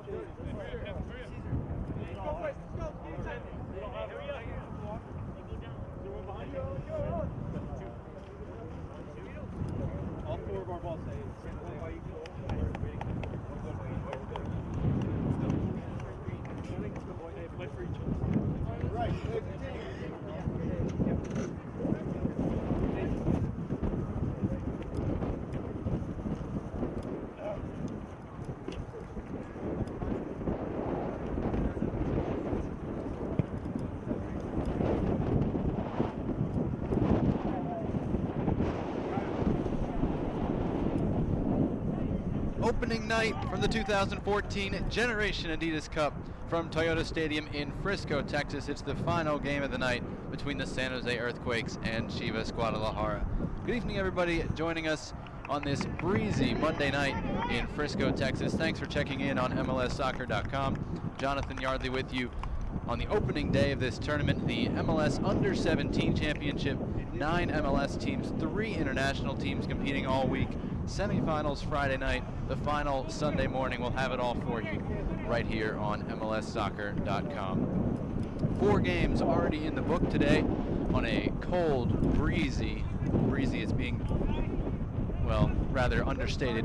All four of our balls say right. Opening night from the 2014 Generation Adidas Cup from Toyota Stadium in Frisco, Texas. It's the final game of the night between the San Jose Earthquakes and Chivas Guadalajara. Good evening, everybody joining us on this breezy Monday night in Frisco, Texas. Thanks for checking in on MLSsoccer.com. Jonathan Yardley with you on the opening day of this tournament, the MLS Under-17 Championship. 9 MLS teams, 3 international teams competing all week. Semifinals Friday night, the final Sunday morning. We'll have it all for you right here on MLSsoccer.com. 4 games already in the book today on a cold, breezy is being, well, rather understated,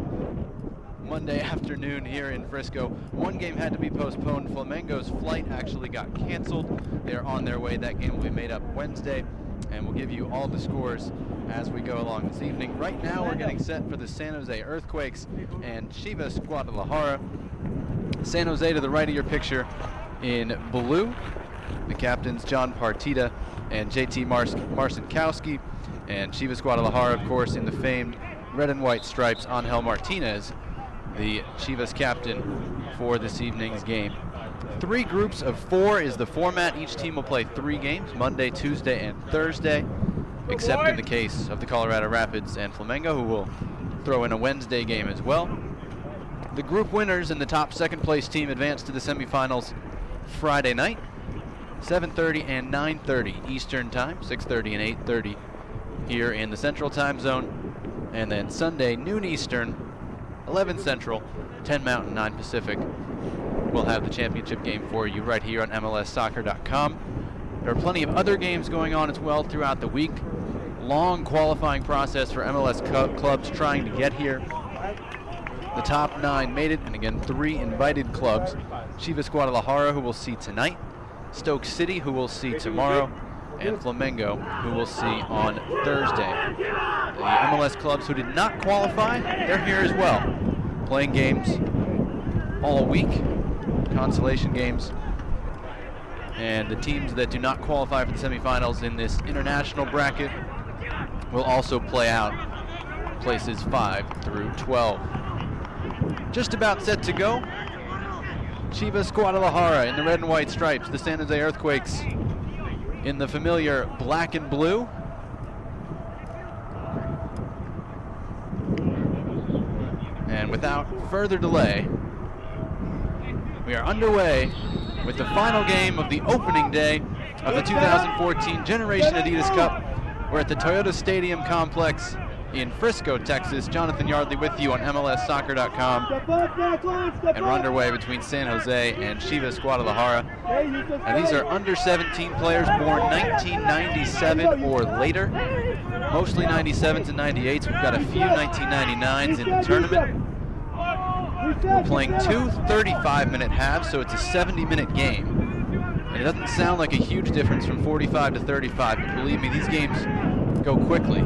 Monday afternoon here in Frisco. 1 game had to be postponed. Flamengo's flight actually got canceled. They're on their way. That game will be made up Wednesday, and we'll give you all the scores as we go along this evening. Right now we're getting set for the San Jose Earthquakes and Chivas Guadalajara. San Jose to the right of your picture in blue. The captains John Partida and JT Marcinkowski. And Chivas Guadalajara, of course, in the famed red and white stripes, Angel Martinez, the Chivas captain for this evening's game. 3 groups of 4 is the format. Each team will play 3 games, Monday, Tuesday, and Thursday, except in the case of the Colorado Rapids and Flamengo, who will throw in a Wednesday game as well. The group winners and the top second-place team advance to the semifinals Friday night, 7:30 and 9:30 Eastern Time, 6:30 and 8:30 here in the Central Time Zone. And then Sunday, noon Eastern, 11 Central, 10 Mountain, 9 Pacific. We'll have the championship game for you right here on MLSsoccer.com. There are plenty of other games going on as well throughout the week. Long qualifying process for MLS clubs trying to get here. The top 9 made it, and again, 3 invited clubs. Chivas Guadalajara, who we'll see tonight. Stoke City, who we'll see tomorrow. And Flamengo, who we'll see on Thursday. The MLS clubs who did not qualify, they're here as well, playing games all week, consolation games. And the teams that do not qualify for the semifinals in this international bracket will also play out places 5 through 12. Just about set to go. Chivas Guadalajara in the red and white stripes, the San Jose Earthquakes in the familiar black and blue. And without further delay, we are underway with the final game of the opening day of the 2014 Generation Adidas Cup. We're at the Toyota Stadium Complex in Frisco, Texas. Jonathan Yardley with you on MLSsoccer.com. And we're underway between San Jose and Chivas Guadalajara. And these are under 17 players born 1997 or later. Mostly 97s and 98s. We've got a few 1999s in the tournament. We're playing 2 35-minute halves, so it's a 70-minute game. And it doesn't sound like a huge difference from 45 to 35, but believe me, these games go quickly.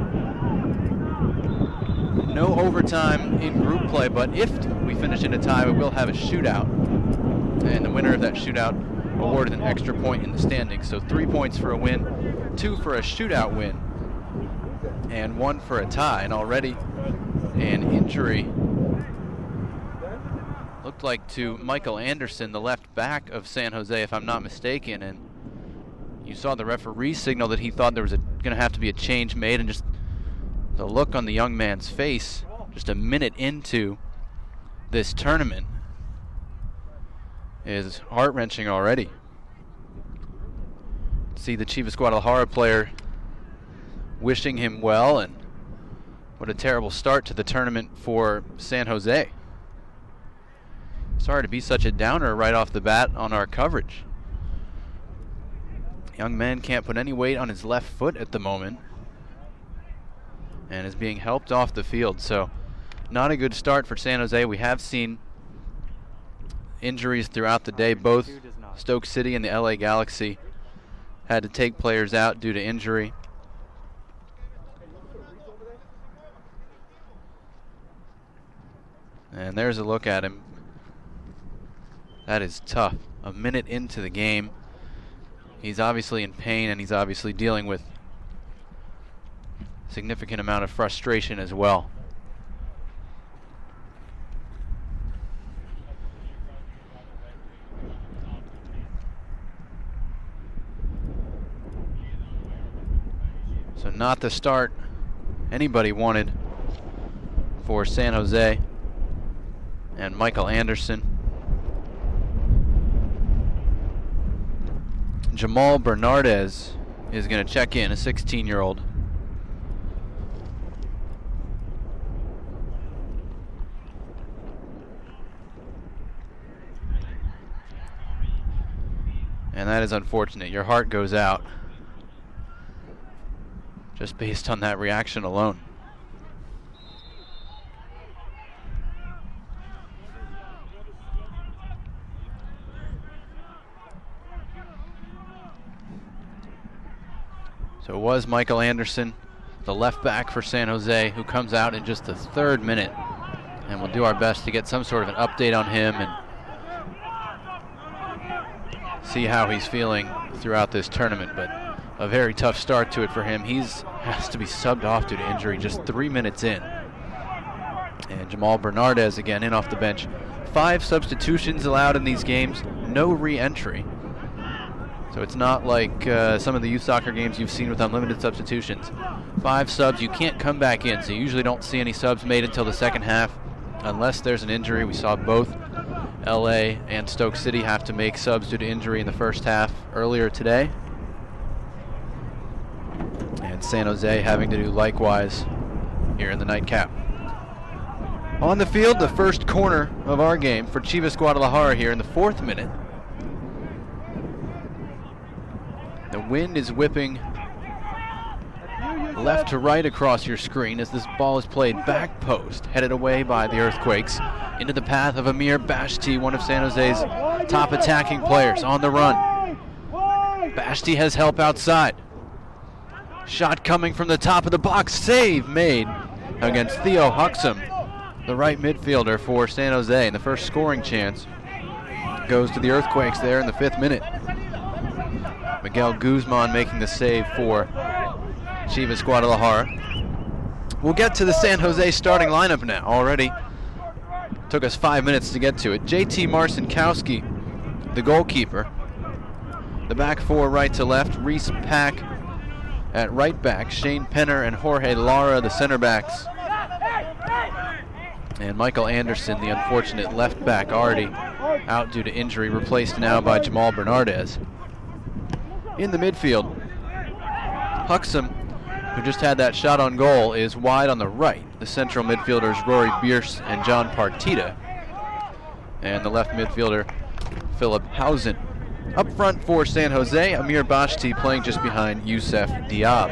No overtime in group play, but if we finish in a tie, we will have a shootout. And the winner of that shootout awarded an extra point in the standings. So 3 points for a win, 2 for a shootout win, and 1 for a tie. And already an injury, looked like to Michael Anderson, the left back of San Jose, if I'm not mistaken. And you saw the referee signal that he thought there was going to have to be a change made, and just the look on the young man's face just a minute into this tournament is heart-wrenching already. See the Chivas Guadalajara player wishing him well, and what a terrible start to the tournament for San Jose. Sorry to be such a downer right off the bat on our coverage. Young man can't put any weight on his left foot at the moment and is being helped off the field. So not a good start for San Jose. We have seen injuries throughout the day. Both Stoke City and the LA Galaxy had to take players out due to injury. And there's a look at him. That is tough. A minute into the game. He's obviously in pain, and he's obviously dealing with a significant amount of frustration as well. So not the start anybody wanted for San Jose and Michael Anderson. Jamal Bernardez is going to check in, a 16-year-old. And that is unfortunate. Your heart goes out just based on that reaction alone. So it was Michael Anderson, the left back for San Jose, who comes out in just the 3rd minute. And we'll do our best to get some sort of an update on him and see how he's feeling throughout this tournament. But a very tough start to it for him. Has to be subbed off due to injury just 3 minutes in. And Jamal Bernardez again in off the bench. 5 substitutions allowed in these games, no re-entry. So it's not like some of the youth soccer games you've seen with unlimited substitutions. 5 subs, you can't come back in, so you usually don't see any subs made until the second half unless there's an injury. We saw both LA and Stoke City have to make subs due to injury in the first half earlier today. And San Jose having to do likewise here in the nightcap. On the field, the first corner of our game for Chivas Guadalajara here in the 4th minute. The wind is whipping left to right across your screen as this ball is played back post, headed away by the Earthquakes into the path of Amir Bashti, one of San Jose's top attacking players on the run. Bashti has help outside. Shot coming from the top of the box, save made against Theo Huxham, the right midfielder for San Jose, and the first scoring chance goes to the Earthquakes there in the 5th minute. Miguel Guzman making the save for Chivas Guadalajara. We'll get to the San Jose starting lineup now. Already took us 5 minutes to get to it. JT Marcinkowski, the goalkeeper. The back 4 right to left. Reese Pack at right back. Shane Penner and Jorge Lara, the center backs. And Michael Anderson, the unfortunate left back, already out due to injury, replaced now by Jamal Bernardez. In the midfield, Huxham, who just had that shot on goal, is wide on the right. The central midfielders Rory Bierce and John Partita. And the left midfielder, Philip Hausen. Up front for San Jose, Amir Bashti playing just behind Youssef Diab.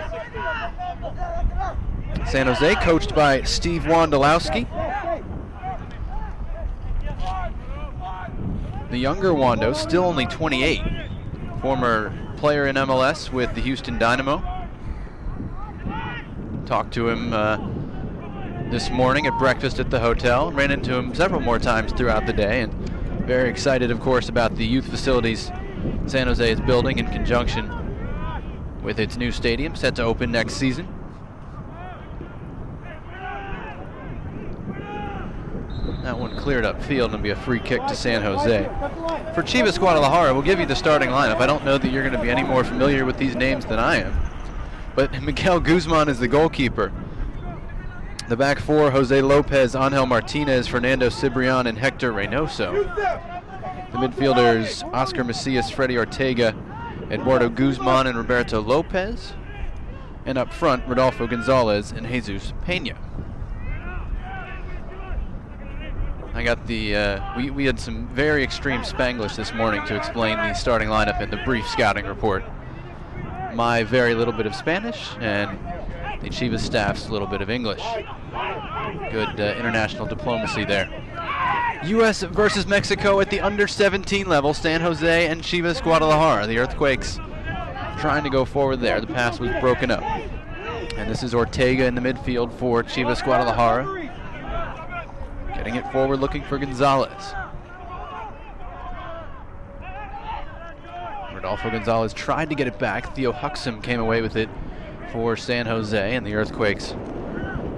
San Jose coached by Steve Wondolowski. The younger Wando, still only 28, former player in MLS with the Houston Dynamo. Talked to him this morning at breakfast at the hotel. Ran into him several more times throughout the day, and very excited, of course, about the youth facilities San Jose is building in conjunction with its new stadium set to open next season. That one cleared up field and it'll be a free kick to San Jose. For Chivas Guadalajara, we'll give you the starting lineup. I don't know that you're going to be any more familiar with these names than I am. But Miguel Guzman is the goalkeeper. The back 4, Jose Lopez, Angel Martinez, Fernando Cibrian, and Hector Reynoso. The midfielders, Oscar Macias, Freddy Ortega, Eduardo Guzman, and Roberto Lopez. And up front, Rodolfo Gonzalez and Jesus Pena. I got the, we had some very extreme Spanglish this morning to explain the starting lineup in the brief scouting report. My very little bit of Spanish and the Chivas staff's little bit of English. Good international diplomacy there. U.S. versus Mexico at the under-17 level. San Jose and Chivas Guadalajara. The Earthquakes trying to go forward there. The pass was broken up. And this is Ortega in the midfield for Chivas Guadalajara. Getting it forward, looking for Gonzalez. Rodolfo Gonzalez tried to get it back. Theo Huxham came away with it for San Jose, and the Earthquakes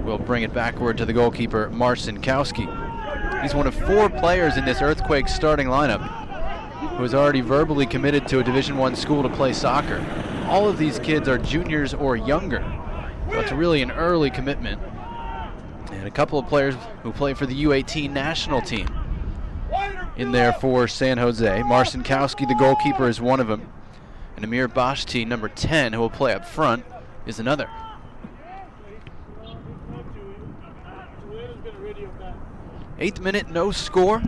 will bring it backward to the goalkeeper, Marcin Kowski. He's one of 4 players in this Earthquakes starting lineup who is already verbally committed to a Division I school to play soccer. All of these kids are juniors or younger, so it's really an early commitment. And a couple of players who play for the U-18 national team in there for San Jose. Marcin Kowski, the goalkeeper, is one of them. And Amir Bashti, number 10, who will play up front, is another. 8th minute, no score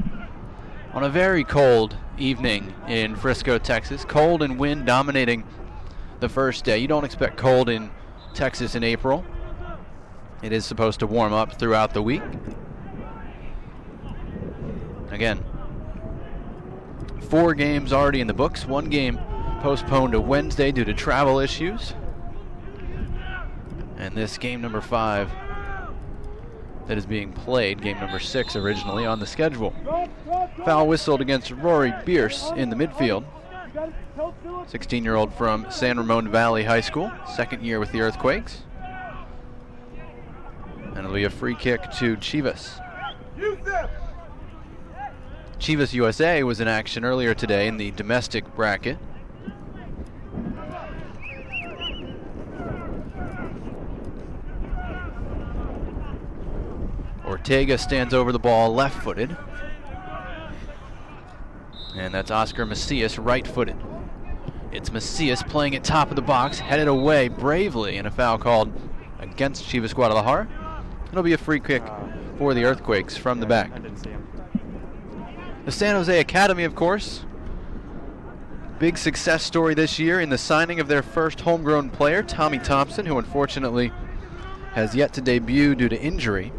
on a very cold evening in Frisco, Texas. Cold and wind dominating the first day. You don't expect cold in Texas in April. It is supposed to warm up throughout the week. Again, 4 games already in the books. 1 game postponed to Wednesday due to travel issues. And this game number 5 that is being played, game number 6 originally on the schedule. Foul whistled against Rory Bierce in the midfield. 16-year-old from San Ramon Valley High School, 2nd year with the Earthquakes. And it'll be a free kick to Chivas. Chivas USA was in action earlier today in the domestic bracket. Ortega stands over the ball left-footed. And that's Oscar Macias right-footed. It's Macias playing at top of the box, headed away bravely, and a foul called against Chivas Guadalajara. It'll be a free kick for the Earthquakes from the back. I didn't see him. The San Jose Academy, of course, big success story this year in the signing of their first homegrown player, Tommy Thompson, who unfortunately has yet to debut due to injury.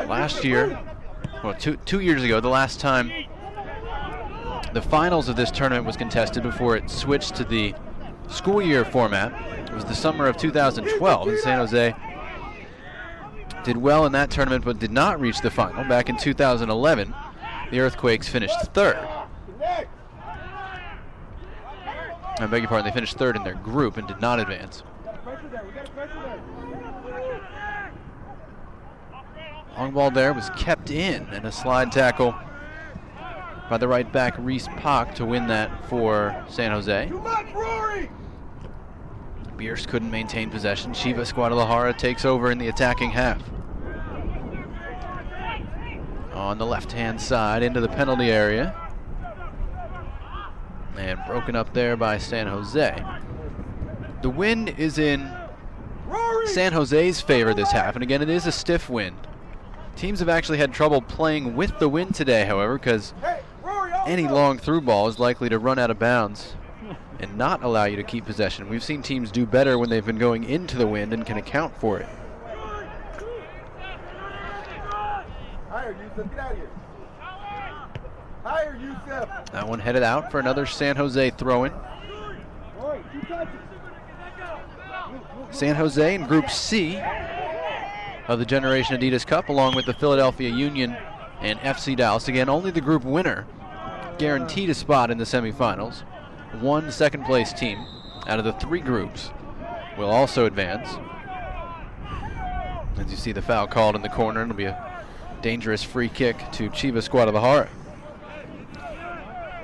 Last year, well, two years ago, the last time the finals of this tournament was contested before it switched to the school year format. It was the summer of 2012, and San Jose did well in that tournament but did not reach the final. Back in 2011, the Earthquakes finished 3rd. I beg your pardon, they finished 3rd in their group and did not advance. Long ball there was kept in, and a slide tackle by the right back, Reese Pock, to win that for San Jose. Bierce couldn't maintain possession. Chivas Guadalajara takes over in the attacking half. On the left-hand side into the penalty area. And broken up there by San Jose. The wind is in San Jose's favor this half, and again, it is a stiff wind. Teams have actually had trouble playing with the wind today, however, because any long through ball is likely to run out of bounds and not allow you to keep possession. We've seen teams do better when they've been going into the wind and can account for it. Higher, Yusuf, get out of here. Higher, Yusuf. That one headed out for another San Jose throw-in. San Jose in Group C of the Generation Adidas Cup, along with the Philadelphia Union and FC Dallas. Again, only the group winner guaranteed a spot in the semifinals. 1 second-place team out of the 3 groups will also advance. As you see the foul called in the corner, it'll be a dangerous free kick to Chivas Guadalajara.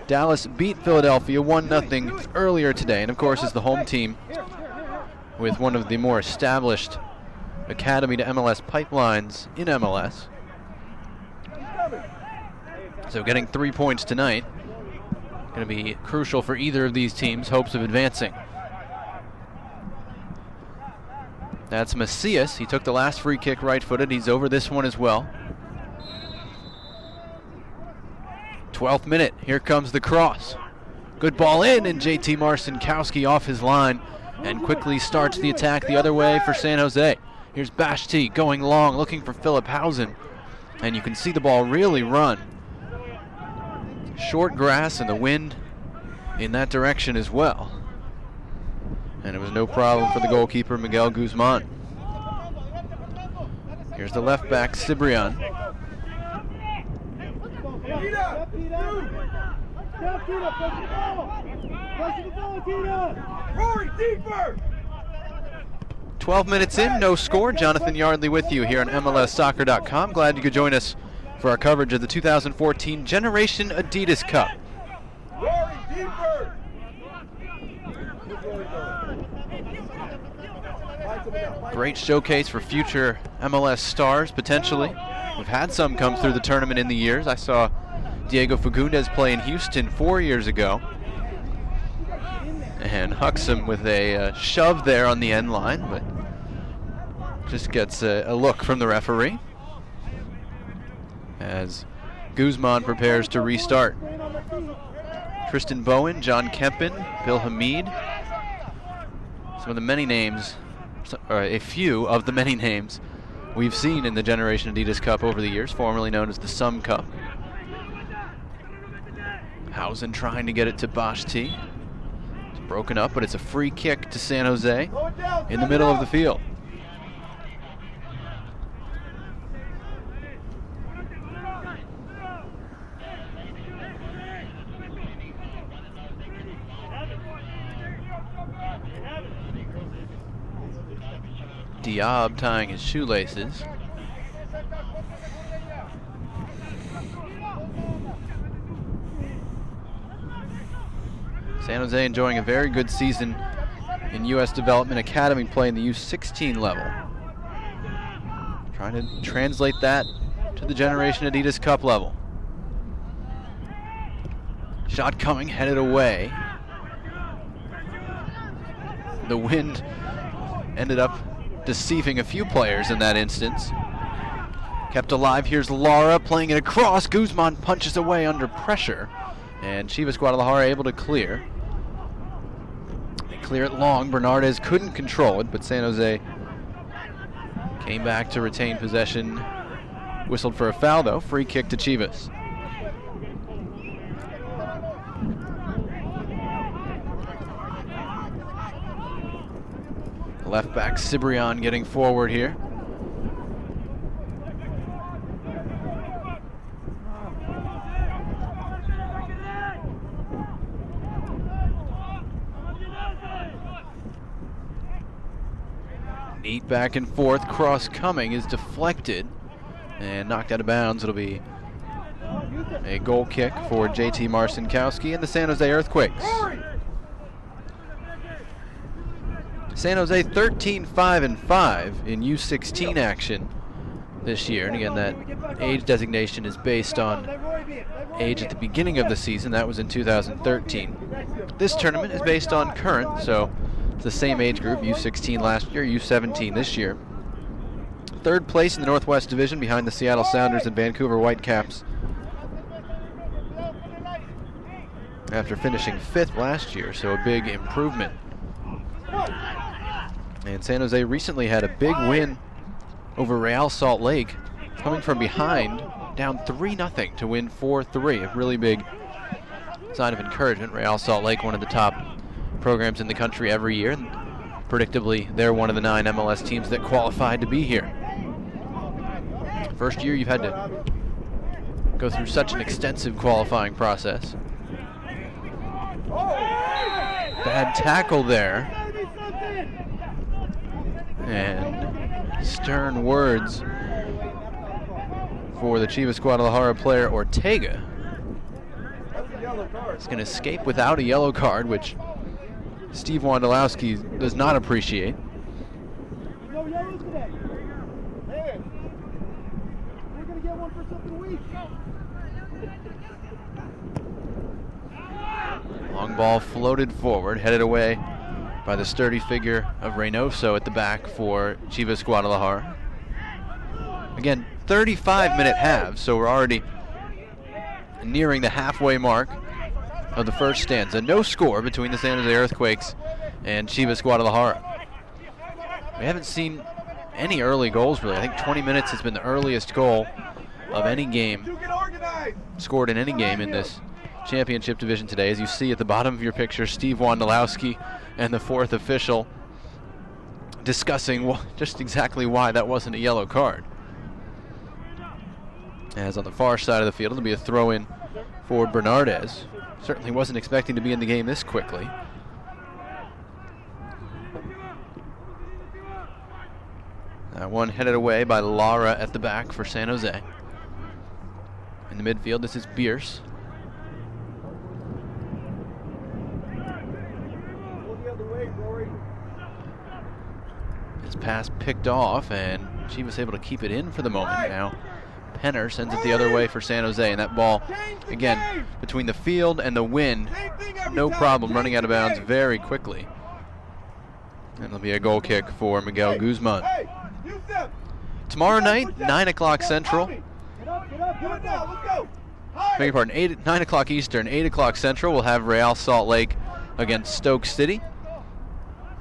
Dallas beat Philadelphia 1-0 earlier today, and of course is the home team with one of the more established academy to MLS pipelines in MLS. So getting 3 points tonight going to be crucial for either of these teams' hopes of advancing. That's Macias. He took the last free kick right-footed. He's over this one as well. 12th minute. Here comes the cross. Good ball in, and JT Marcinkowski off his line and quickly starts the attack the other way for San Jose. Here's Bashti going long, looking for Philip Hausen. And you can see the ball really run. Short grass and the wind in that direction as well. And it was no problem for the goalkeeper, Miguel Guzman. Here's the left back, Cibrian. Rory, deeper! 12 minutes in, no score. Jonathan Yardley with you here on MLSsoccer.com. Glad you could join us for our coverage of the 2014 Generation Adidas Cup. Rory, deeper! Great showcase for future MLS stars, potentially. We've had some come through the tournament in the years. I saw Diego Fagundes play in Houston 4 years ago. And Huxham with a shove there on the end line, but just gets a look from the referee as Guzman prepares to restart. Tristan Bowen, John Kempen, Bill Hamid. Some of the many names, or a few of the many names we've seen in the Generation Adidas Cup over the years, formerly known as the Sum Cup. Hausen trying to get it to Bashti. It's broken up, but it's a free kick to San Jose in the middle of the field. Diab tying his shoelaces. San Jose enjoying a very good season in U.S. Development Academy play in the U-16 level. Trying to translate that to the Generation Adidas Cup level. Shot coming, headed away. The wind ended up deceiving a few players in that instance. Kept alive, here's Lara playing it across. Guzman punches away under pressure. And Chivas Guadalajara able to clear. They clear it long. Bernardes couldn't control it, but San Jose came back to retain possession. Whistled for a foul though. Free kick to Chivas. Left back Cibrian getting forward here. Neat back and forth. Cross coming is deflected and knocked out of bounds. It'll be a goal kick for JT Marcinkowski and the San Jose Earthquakes. San Jose 13-5-5 in U-16 action this year. And again, that age designation is based on age at the beginning of the season. That was in 2013. This tournament is based on current, so it's the same age group, U-16 last year, U-17 this year. Third place in the Northwest Division behind the Seattle Sounders and Vancouver Whitecaps, after finishing 5th last year, so a big improvement. And San Jose recently had a big win over Real Salt Lake, coming from behind, down 3-0 to win 4-3. A really big sign of encouragement. Real Salt Lake, one of the top programs in the country every year. And predictably, they're one of the 9 MLS teams that qualified to be here. First year you've had to go through such an extensive qualifying process. Bad tackle there. And stern words for the Chivas Guadalajara player Ortega. He's going to escape without a yellow card, which Steve Wondolowski does not appreciate. No yellows today. Man, we're going to get one for something weak. Long ball floated forward, headed away by the sturdy figure of Reynoso at the back for Chivas Guadalajara. Again, 35-minute halves, so we're already nearing the halfway mark of the first stanza. No score between the San Jose Earthquakes and Chivas Guadalajara. We haven't seen any early goals, really. I think 20 minutes has been the earliest goal of any game scored in any game in this championship division today. As you see at the bottom of your picture, Steve Wondolowski and the fourth official discussing just exactly why that wasn't a yellow card. As on the far side of the field, it'll be a throw-in for Bernardez. Certainly wasn't expecting to be in the game this quickly. One headed away by Lara at the back for San Jose. In the midfield, this is Bierce. His pass picked off, and Chivas able to keep it in for the moment. Now Penner sends it the other way for San Jose, and that ball, again, between the field and the wind, no problem running out of bounds very quickly. And it'll be a goal kick for Miguel Guzman. Tomorrow night, 9 o'clock Central. Beg your pardon, 9 o'clock Eastern, 8 o'clock Central, we'll have Real Salt Lake against Stoke City.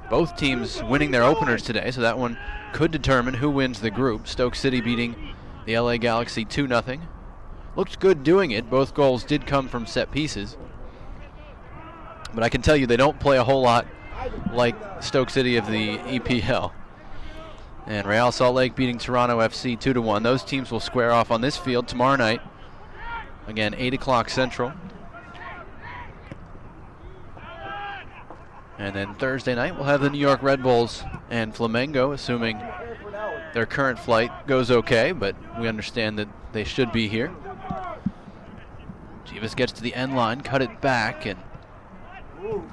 Both teams winning their openers today, so that one could determine who wins the group. Stoke City beating the LA Galaxy 2-0. Looked good doing it. Both goals did come from set pieces. But I can tell you they don't play a whole lot like Stoke City of the EPL. And Real Salt Lake beating Toronto FC 2-1. Those teams will square off on this field tomorrow night. Again, 8 o'clock Central. And then Thursday night, we'll have the New York Red Bulls and Flamengo, assuming their current flight goes okay, but we understand that they should be here. Chivas gets to the end line, cut it back, and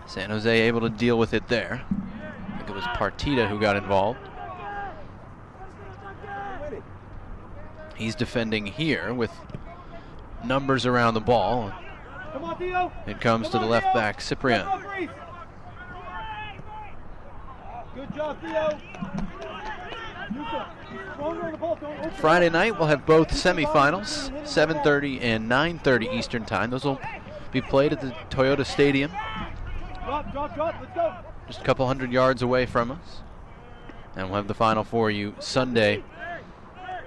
San Jose able to deal with it there. I think it was Partida who got involved. He's defending here with numbers around the ball. It comes to the left back, Cyprian. Good job, Theo. Friday night, we'll have both semifinals, 7:30 and 9:30 Eastern Time. Those will be played at the Toyota Stadium. Drop, let's go. Just a couple hundred yards away from us. And we'll have the final for you Sunday,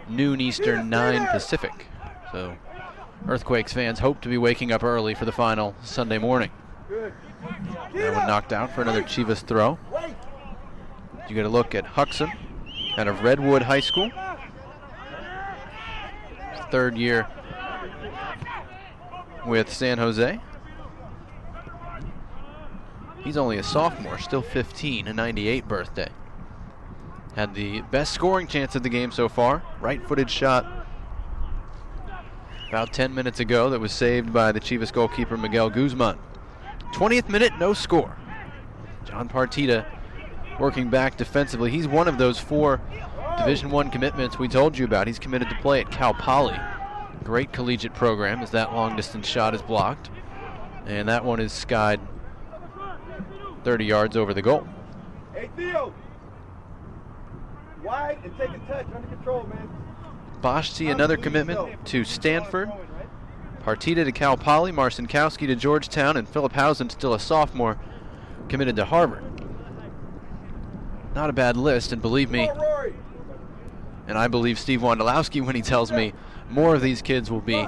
noon Eastern, 9 Pacific. So Earthquakes fans hope to be waking up early for the final Sunday morning. That one knocked out for another Chivas throw. You get a look at Huxon out of Redwood High School. Third year with San Jose. He's only a sophomore, still 15, a 98 birthday. Had the best scoring chance of the game so far. Right-footed shot about 10 minutes ago that was saved by the Chivas goalkeeper Miguel Guzman. 20th minute, no score. John Partida working back defensively. He's one of those 4 Division I commitments we told you about. He's committed to play at Cal Poly. Great collegiate program as that long-distance shot is blocked. And that one is skied 30 yards over the goal. Hey, Theo. Wide and take a touch under control, man. Boschti, another commitment to Stanford. Partida to Cal Poly, Marcinkowski to Georgetown, and Philip Housen, still a sophomore, committed to Harvard. Not a bad list, and believe me, and I believe Steve Wondolowski when he tells me more of these kids will be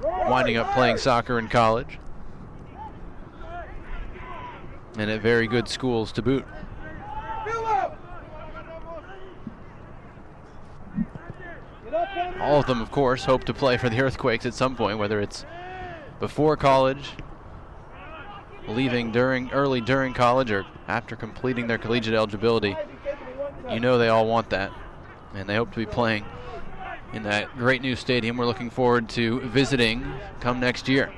winding up playing soccer in college. And at very good schools to boot. All of them, of course, hope to play for the Earthquakes at some point, whether it's before college, leaving early during college, or after completing their collegiate eligibility. You know they all want that, and they hope to be playing in that great new stadium we're looking forward to visiting come next year.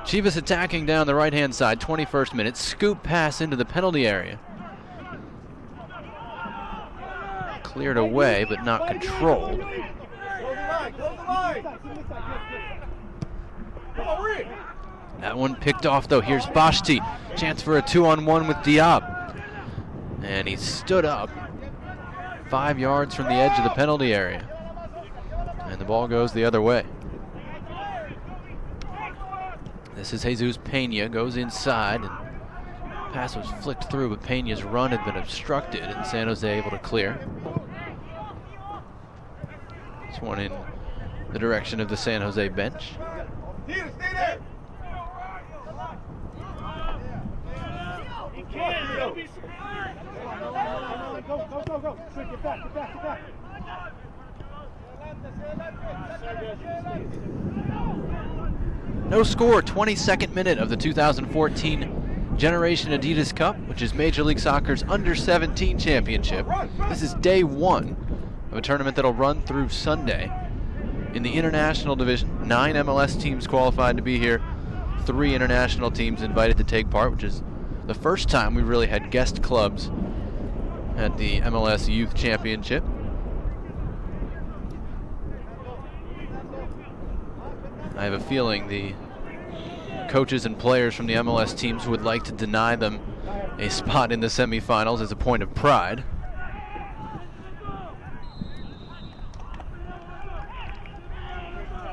Chivas attacking down the right-hand side, 21st minute, scoop pass into the penalty area. Cleared away, but not controlled. That one picked off though. Here's Bashti. Chance for a 2-on-1 with Diab. And he stood up 5 yards from the edge of the penalty area. And the ball goes the other way. This is Jesus Pena, goes inside, and pass was flicked through, but Pena's run had been obstructed, and San Jose able to clear. This one in the direction of the San Jose bench. Stay there. Go. Quick, get back. No score, 22nd minute of the 2014 Generation Adidas Cup, which is Major League Soccer's Under-17 championship. This is day 1 of a tournament that'll run through Sunday. In the international division, 9 MLS teams qualified to be here, 3 international teams invited to take part, which is the first time we really had guest clubs at the MLS Youth Championship. I have a feeling the coaches and players from the MLS teams would like to deny them a spot in the semifinals as a point of pride.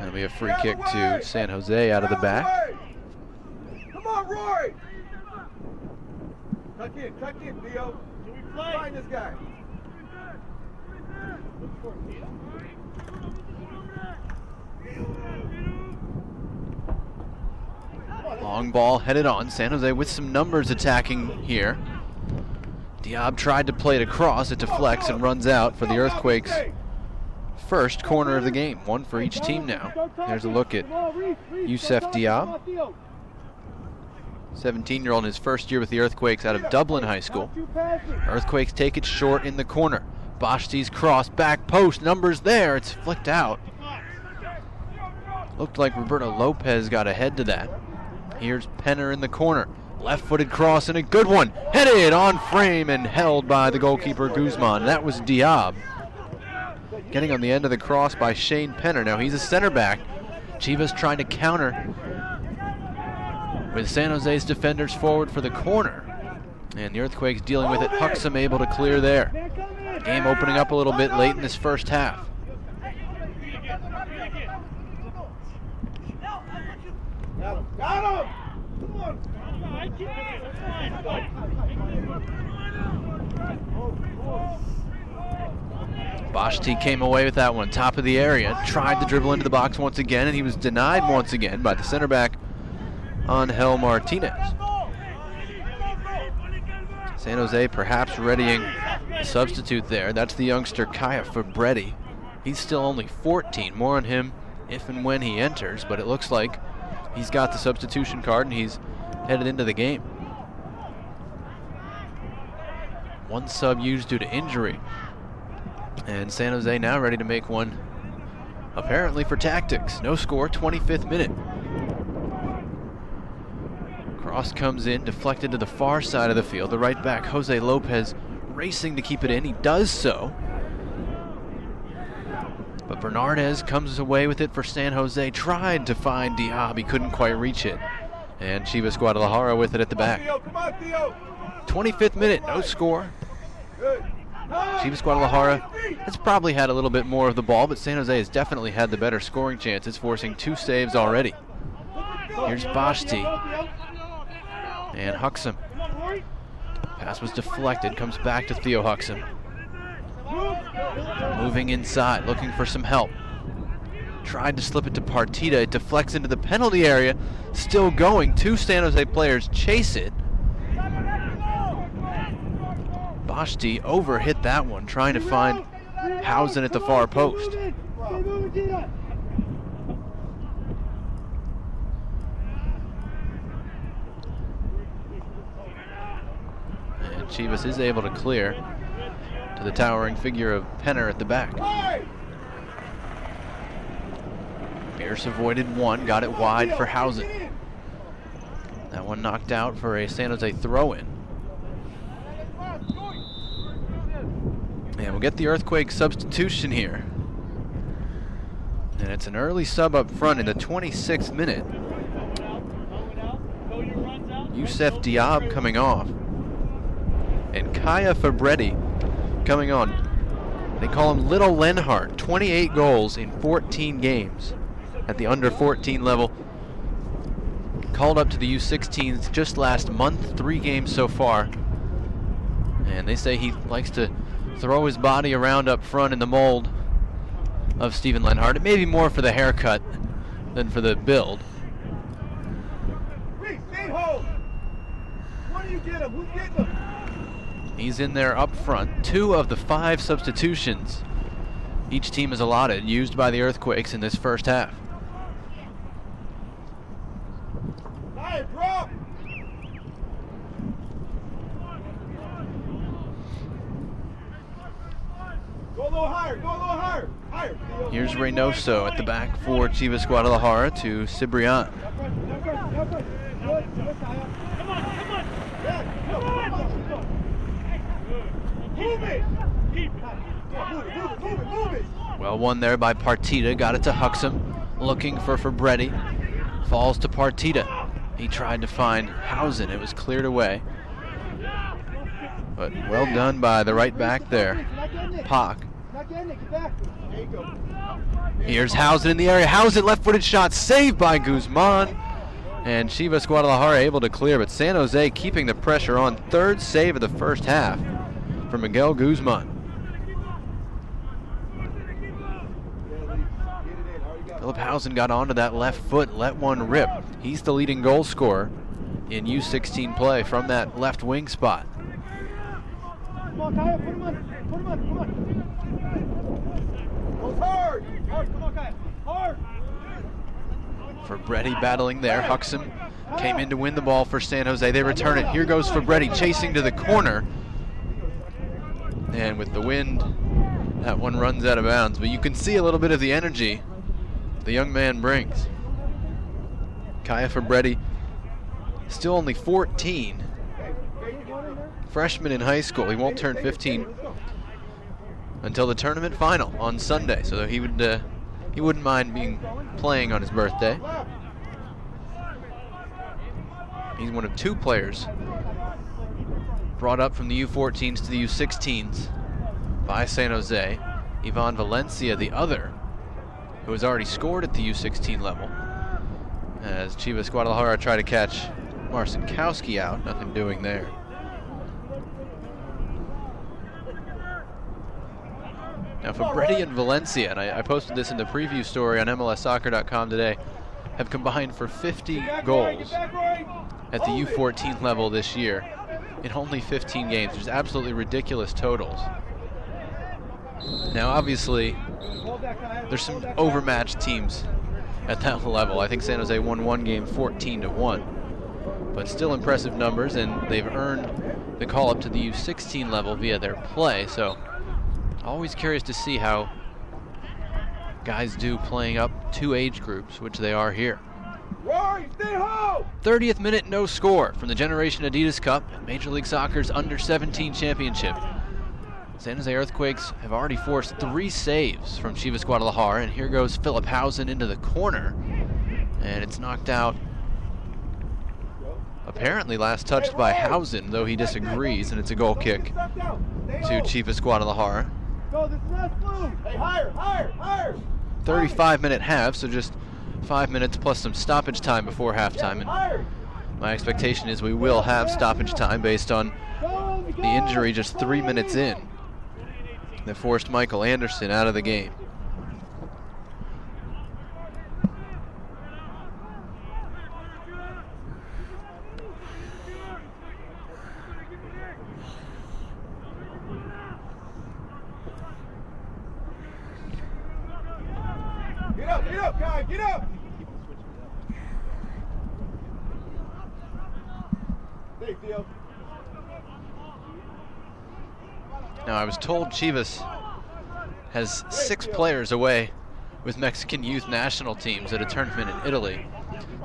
And we have free kick to San Jose out of the back. Come on, Roy! Tuck in, Theo. Find this guy. Long ball headed on. San Jose with some numbers attacking here. Diab tried to play it across. It deflects and runs out for the Earthquakes' first corner of the game. One for each team now. There's a look at Youssef Diab, 17-year-old in his first year with the Earthquakes out of Dublin High School. Earthquakes take it short in the corner. Bashti's cross, back post, numbers there. It's flicked out. Looked like Roberto Lopez got ahead to that. Here's Penner in the corner. Left-footed cross and a good one. Headed on frame and held by the goalkeeper Guzman. That was Diab. Getting on the end of the cross by Shane Penner. Now he's a center back. Chivas trying to counter with San Jose's defenders forward for the corner. And the Earthquakes dealing with it. Huxham able to clear there. Game opening up a little bit late in this first half. Got him! Come on! Bashti came away with that one, top of the area. Tried to dribble into the box once again, and he was denied once again by the center back, Angel Martinez. San Jose perhaps readying a substitute there. That's the youngster Kaya Fabretti. He's still only 14. More on him if and when he enters, but it looks like he's got the substitution card and he's headed into the game. One sub used due to injury. And San Jose now ready to make one, apparently for tactics. No score, 25th minute. Cross comes in, deflected to the far side of the field. The right back, Jose Lopez, racing to keep it in. He does so. But Bernardez comes away with it for San Jose. Tried to find Diab, he couldn't quite reach it. And Chivas Guadalajara with it at the back. 25th minute, no score. Chivas Guadalajara has probably had a little bit more of the ball, but San Jose has definitely had the better scoring chances, forcing 2 saves already. Here's Bashti. And Huxham. Pass was deflected, comes back to Theo Huxham. Moving inside, looking for some help. Tried to slip it to Partida. It deflects into the penalty area. Still going. 2 San Jose players chase it. Bashti overhit that one, trying to find Housen at the far post. And Chivas is able to clear to the towering figure of Penner at the back. Pierce avoided one, got it wide for Housen. That one knocked out for a San Jose throw-in. And we'll get the Earthquake substitution here. And it's an early sub up front in the 26th minute. Youssef Diab coming off. And Kaya Fabretti coming on. They call him Little Lenhart. 28 goals in 14 games at the under 14 level. Called up to the U16s just last month, 3 games so far. And they say he likes to throw his body around up front in the mold of Steven Lenhart. It may be more for the haircut than for the build. Why do you get him? Who's getting him? He's in there up front. 2 of the 5 substitutions each team is allotted, used by the Earthquakes in this first half. Drop. Go a little higher, go a little higher. Higher. Here's Reynoso at the back for Chivas Guadalajara to Cibrian. Well won there by Partida, got it to Huxham, looking for Fabretti, falls to Partida. He tried to find Hausen, it was cleared away. But well done by the right back there, Pak. Here's Hausen in the area, Hausen left-footed shot, saved by Guzman. And Chivas Guadalajara able to clear, but San Jose keeping the pressure on. 3rd save of the first half for Miguel Guzman. Philip Hausen got onto that left foot, let one rip. He's the leading goal scorer in U16 play from that left wing spot. Come on, Kaya, put him on. Put him on, come on. Goes hard. Hard, come on, Kaya. Hard. Fabretti battling there. Huxham came in to win the ball for San Jose. They return it. Here goes Fabretti chasing to the corner. And with the wind, that one runs out of bounds. But you can see a little bit of the energy the young man brings. Kaya Fabretti, still only 14. Freshman in high school. He won't turn 15 until the tournament final on Sunday. So he wouldn't mind playing on his birthday. He's one of 2 players brought up from the U14s to the U16s by San Jose. Ivan Valencia, the other, who has already scored at the U16 level, as Chivas Guadalajara try to catch Marcinkowski out. Nothing doing there. Now Fabretti and Valencia, and I posted this in the preview story on MLSsoccer.com today, have combined for 50 goals at the U14 level this year in only 15 games. There's absolutely ridiculous totals. Now obviously, there's some overmatched teams at that level. I think San Jose won 1 game 14-1, but still impressive numbers, and they've earned the call up to the U16 level via their play. So always curious to see how guys do playing up 2 age groups, which they are here. 30th minute, no score from the Generation Adidas Cup, Major League Soccer's Under-17 Championship. San Jose Earthquakes have already forced 3 saves from Chivas Guadalajara, and here goes Philip Hausen into the corner, and it's knocked out. Apparently last touched by Hausen, though he disagrees, and it's a goal kick to Chivas Guadalajara. 35-minute half, so just 5 minutes plus some stoppage time before halftime, and my expectation is we will have stoppage time based on the injury just 3 minutes in that forced Michael Anderson out of the game. Get up, Kai, get up! Hey, Theo. Now, I was told Chivas has 6 players away with Mexican youth national teams at a tournament in Italy.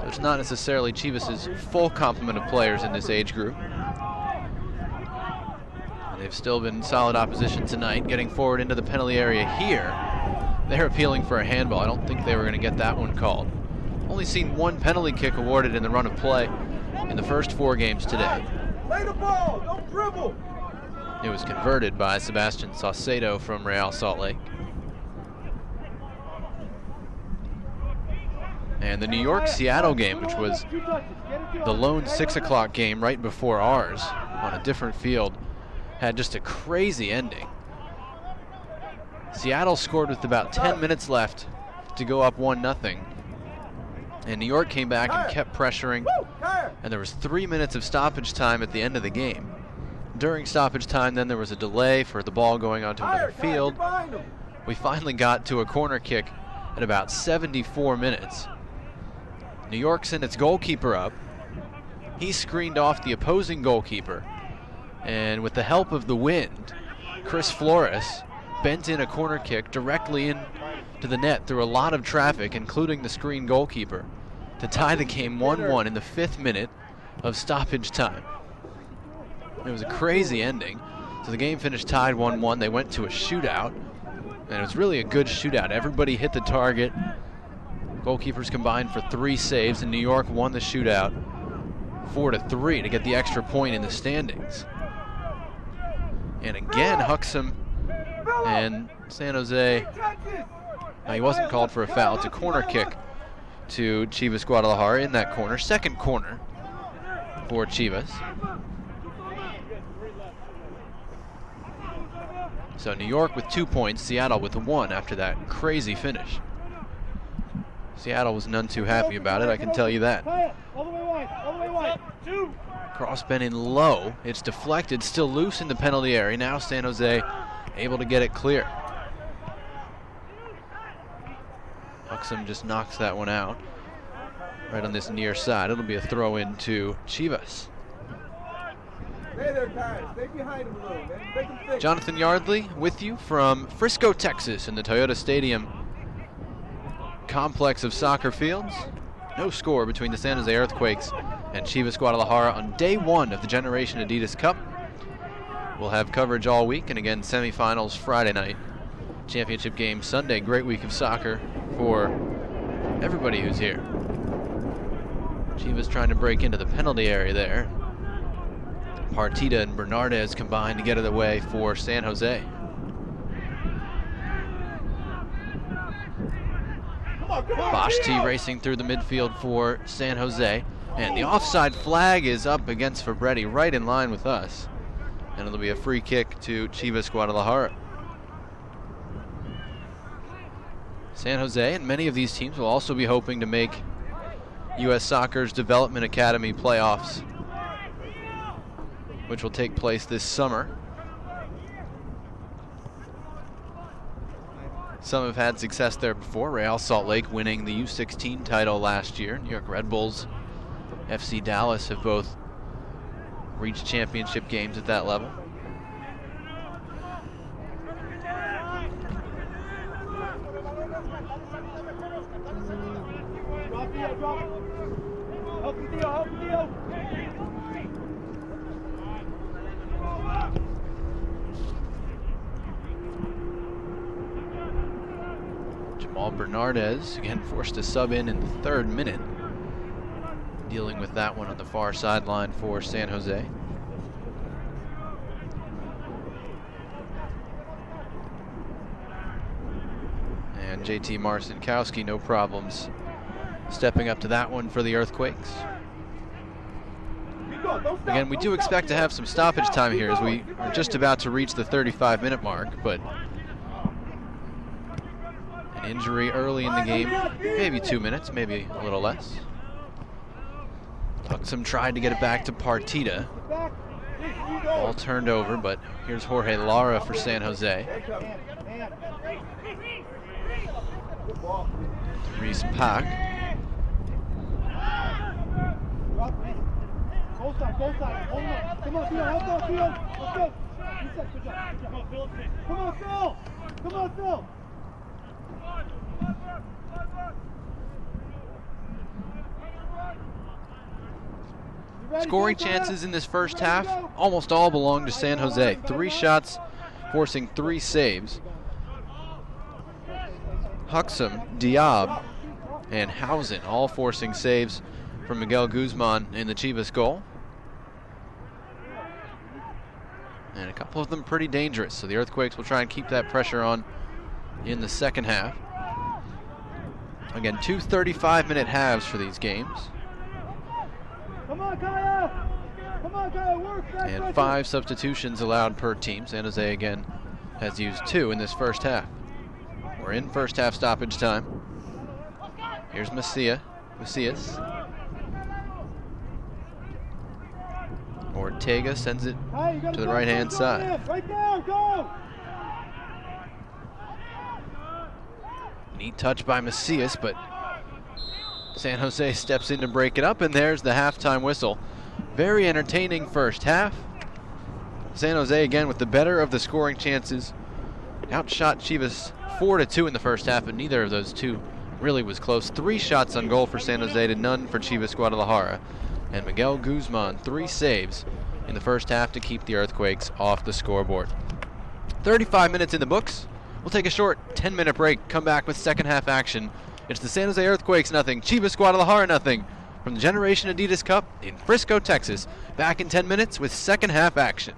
So it's not necessarily Chivas' full complement of players in this age group. And they've still been solid opposition tonight, getting forward into the penalty area here. They're appealing for a handball. I don't think they were going to get that one called. Only seen 1 penalty kick awarded in the run of play in the first 4 games today. Play the ball, don't dribble. It was converted by Sebastian Saucedo from Real Salt Lake. And the New York-Seattle game, which was the lone 6 o'clock game right before ours on a different field, had just a crazy ending. Seattle scored with about 10 minutes left to go up 1-0. And New York came back and kept pressuring. And there was 3 minutes of stoppage time at the end of the game. During stoppage time, then there was a delay for the ball going onto another field. We finally got to a corner kick at about 74 minutes. New York sent its goalkeeper up. He screened off the opposing goalkeeper. And with the help of the wind, Chris Flores bent in a corner kick directly into the net through a lot of traffic, including the screen goalkeeper, to tie the game 1-1 in the 5th minute of stoppage time. It was a crazy ending. So the game finished tied 1-1. They went to a shootout, and it was really a good shootout. Everybody hit the target. Goalkeepers combined for 3 saves, and New York won the shootout 4-3 to get the extra point in the standings. And again, Huxham and San Jose. Now, he wasn't called for a foul. It's a corner kick to Chivas Guadalajara in that corner. Second corner for Chivas. So New York with 2 points, Seattle with 1 after that crazy finish. Seattle was none too happy about it, I can tell you that. Cross bent in low. It's deflected, still loose in the penalty area. Now San Jose able to get it clear. Huxham just knocks that one out right on this near side. It'll be a throw in to Chivas. Stay there, guys. Stay behind him a little, man. Make him think. Jonathan Yardley with you from Frisco, Texas, in the Toyota Stadium complex of soccer fields. No score between the San Jose Earthquakes and Chivas Guadalajara on day 1 of the Generation Adidas Cup. We'll have coverage all week, and again, semifinals Friday night, championship game Sunday. Great week of soccer for everybody who's here. Chivas trying to break into the penalty area there. Partida and Bernardez combined to get it away for San Jose. Bosch-T racing through the midfield for San Jose. And the offside flag is up against Fabretti, right in line with us. And it'll be a free kick to Chivas Guadalajara. San Jose and many of these teams will also be hoping to make U.S. Soccer's Development Academy playoffs, which will take place this summer. Some have had success there before. Real Salt Lake winning the U-17 title last year. New York Red Bulls, FC Dallas have both reached championship games at that level. Jamal Bernardez again forced to sub in the 3rd minute, dealing with that one on the far sideline for San Jose. And JT Marcinkowski, no problems stepping up to that one for the Earthquakes. Again, we do expect to have some stoppage time here as we are just about to reach the 35-minute mark, but an injury early in the game, maybe 2 minutes, maybe a little less. Huxham tried to get it back to Partida. Ball turned over, but here's Jorge Lara for San Jose. Reese Pack. Goal side. Hold on. Come on, Phil. Let's go. Reset. Good job. Come on, Phil. Scoring chances in this first half almost all belong to San Jose. 3 shots, forcing 3 saves. Huxham, Diab, and Housen all forcing saves from Miguel Guzman in the Chivas goal. And a couple of them pretty dangerous, so the Earthquakes will try and keep that pressure on in the second half. Again, 2 35-minute halves for these games. Come on, Kaya! Come on, Kaya, work! And 5 substitutions allowed per team. San Jose again has used 2 in this first half. We're in first half stoppage time. Here's Macias. Ortega sends it to the right-hand side. Right there, go! Neat touch by Macias, but San Jose steps in to break it up, and there's the halftime whistle. Very entertaining first half. San Jose again with the better of the scoring chances. Outshot Chivas 4-2 in the first half, but neither of those two really was close. 3 shots on goal for San Jose to none for Chivas Guadalajara. And Miguel Guzman, 3 saves in the first half to keep the Earthquakes off the scoreboard. 35 minutes in the books. We'll take a short 10-minute break, come back with second half action. It's the San Jose Earthquakes nothing, Chivas Guadalajara nothing from the Generation Adidas Cup in Frisco, Texas. Back in 10 minutes with second half action.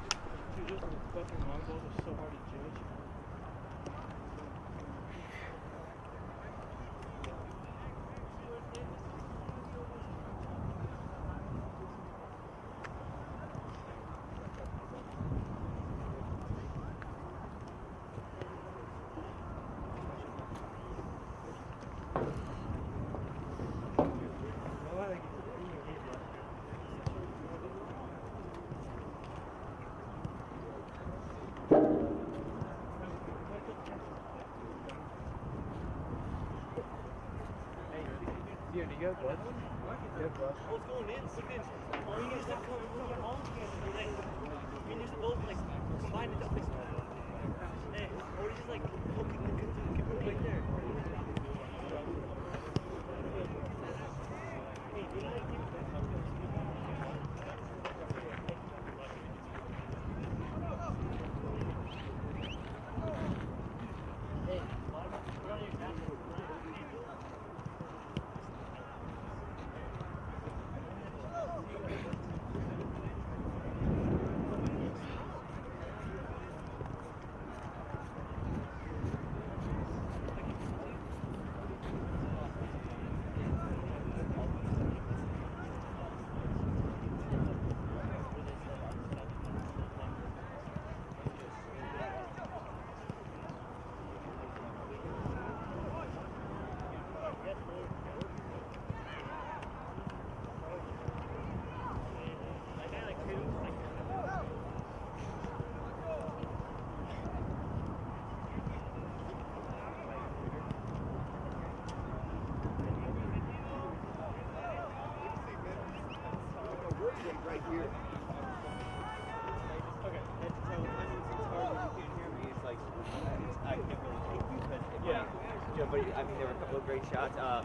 But I mean, there were a couple of great shots. The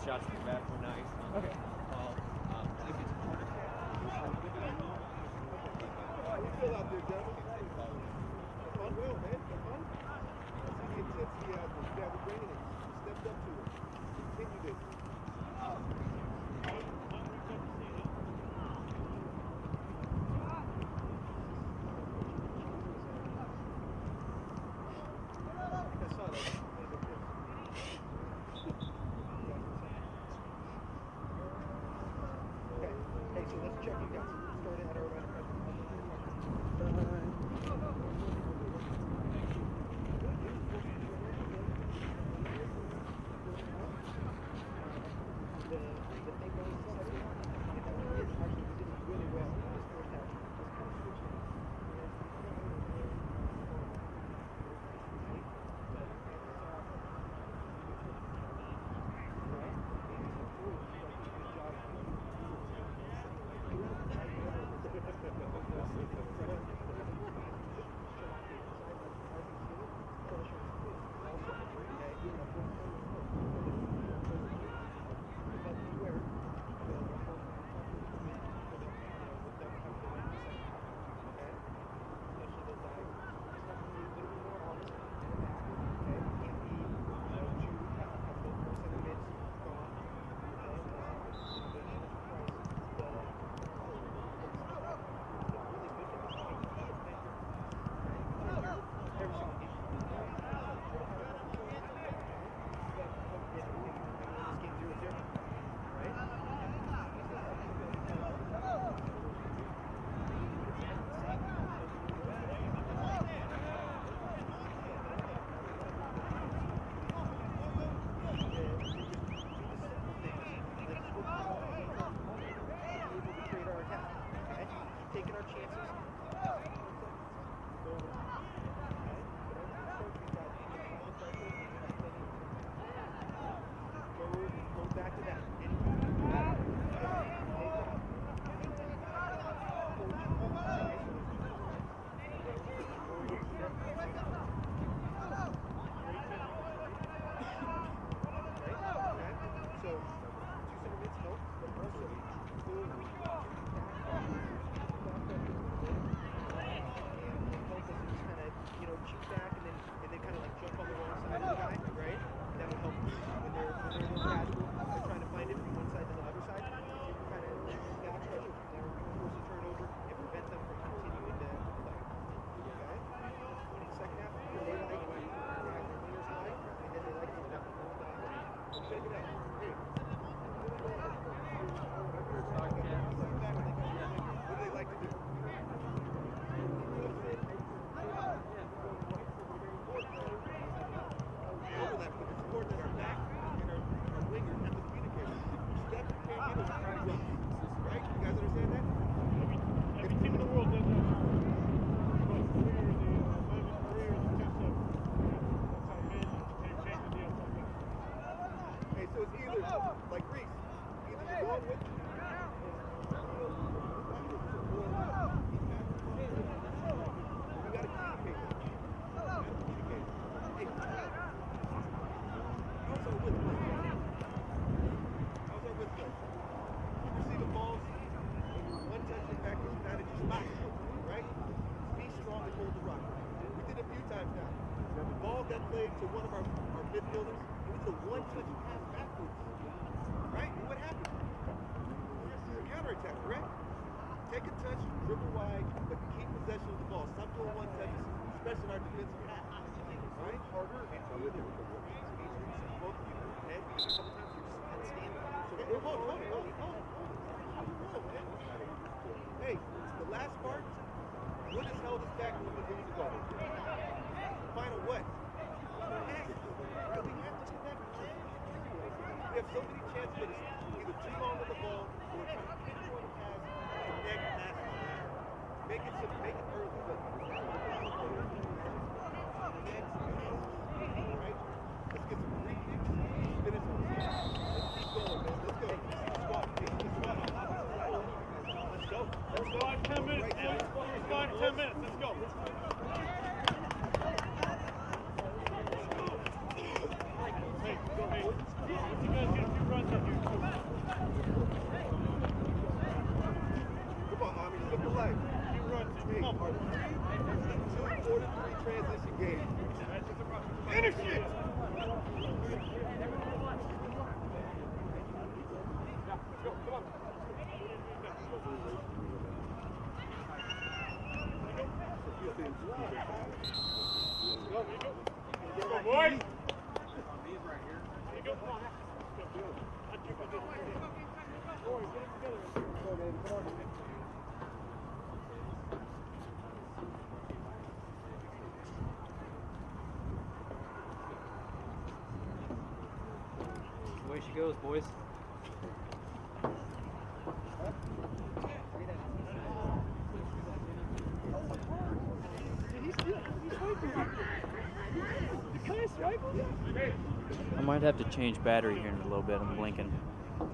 shots came back were nice. Okay. Hey, so let's check you guys. Start at our Away she goes, boys. I might have to change battery here in a little bit. I'm blinking. You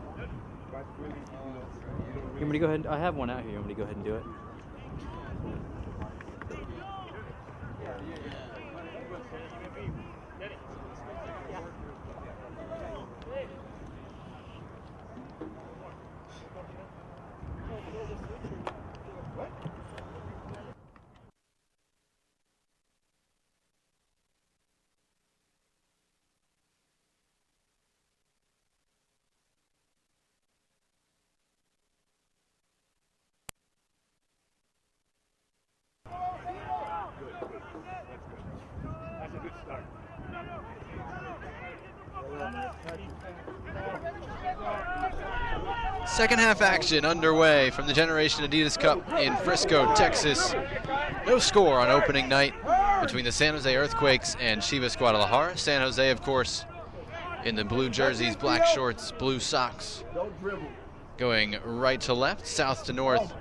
want me to go ahead? I have one out here. You want me to go ahead and do it? Second half action underway from the Generation Adidas Cup in Frisco, Texas. No score on opening night between the San Jose Earthquakes and Chivas Guadalajara. San Jose, of course, in the blue jerseys, black shorts, blue socks, going right to left, south to north,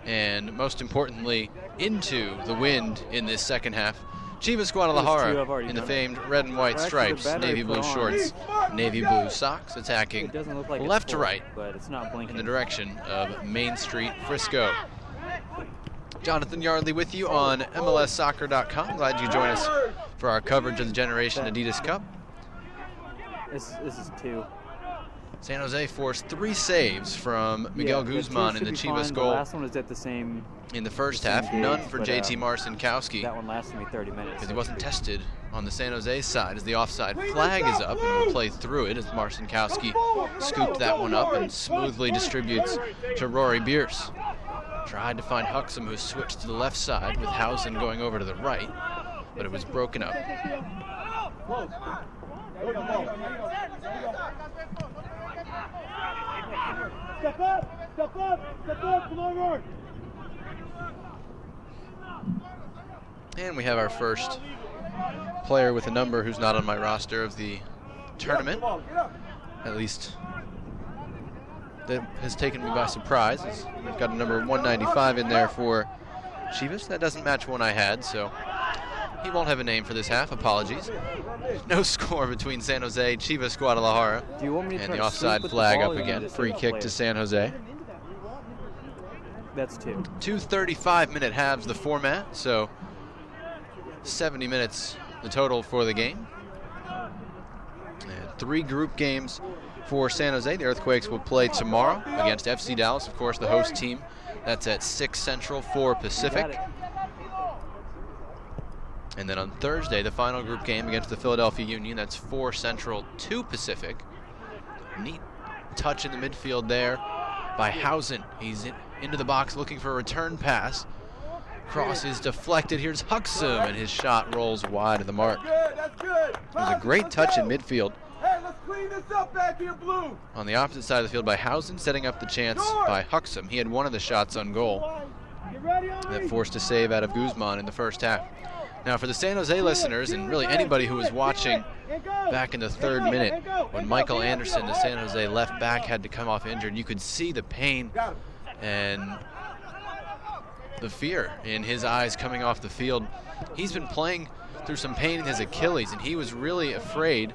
and most importantly, into the wind in this second half. Chivas two I've Guadalajara already in the done. famed red and white Well, actually, the stripes, battery navy blue put on. shorts, navy blue socks, attacking It doesn't look like it's left to full, right but it's not in blinking. the direction of Main Street, Frisco. Jonathan Yardley with you on MLSsoccer.com. Glad you joined us for our coverage of the Generation Adidas Cup. This is 2. San Jose forced 3 saves from Miguel Yeah, the Guzman two in the should be Chivas fine. goal The last one was at the same. in the first same half. gauge, None for but, JT Marcinkowski, That one lasted me 30 minutes. because he wasn't tested on the San Jose side, as the offside flag is up and will play through it as Marcinkowski scooped that one up and smoothly distributes to Rory Bierce. Tried to find Huxham, who switched to the left side with Hausen going over to the right, but it was broken up. Step up! Step up! Step up! Come on, Rory! And we have our first player with a number who's not on my roster of the tournament. At least that has taken me by surprise. We've got a number 195 in there for Chivas. That doesn't match one I had, so he won't have a name for this half. Apologies. No score between San Jose, Chivas Guadalajara, Do you want me to and try the to offside sleep with the flag ball, up or you again. just Free say kick play to it? San Jose. That's 2. 2 35-minute halves, the format, so 70 minutes the total for the game. And 3 group games for San Jose. The Earthquakes will play tomorrow against FC Dallas, of course, the host team. That's at 6 Central, 4 Pacific. Got it. And then on Thursday, the final group game against the Philadelphia Union. That's 4 Central, 2 Pacific. Neat touch in the midfield there by Hausen. He's into the box looking for a return pass. Cross is deflected. Here's Huxham, and his shot rolls wide of the mark. That's good. It was a great touch in midfield. Hey, let's clean this up back here, Blue. On the opposite side of the field by Hausen, setting up the chance by Huxham. He had one of the shots on goal Get ready, that forced a save out of Guzman in the first half. Now for the San Jose listeners, and really anybody who was watching back in the 3rd minute, when Michael Anderson, the San Jose left back, had to come off injured, you could see the pain and the fear in his eyes coming off the field. He's been playing through some pain in his Achilles, and he was really afraid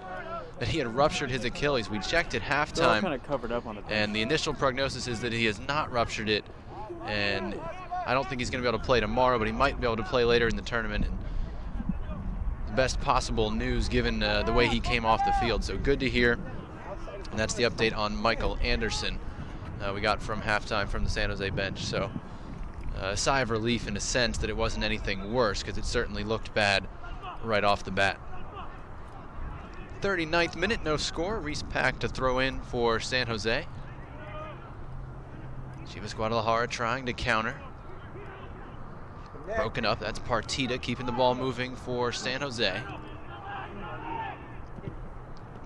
that he had ruptured his Achilles. We checked at They're all halftime, kind of covered up on it. and the initial prognosis is that he has not ruptured it, and I don't think he's going to be able to play tomorrow, but he might be able to play later in the tournament. And the best possible news given the way he came off the field, so good to hear. And that's the update on Michael Anderson we got from halftime from the San Jose bench. So a sigh of relief in a sense that it wasn't anything worse, because it certainly looked bad right off the bat. 39th minute, no score. Reese Pack to throw in for San Jose. Chivas Guadalajara trying to counter. Broken up, that's Partida keeping the ball moving for San Jose.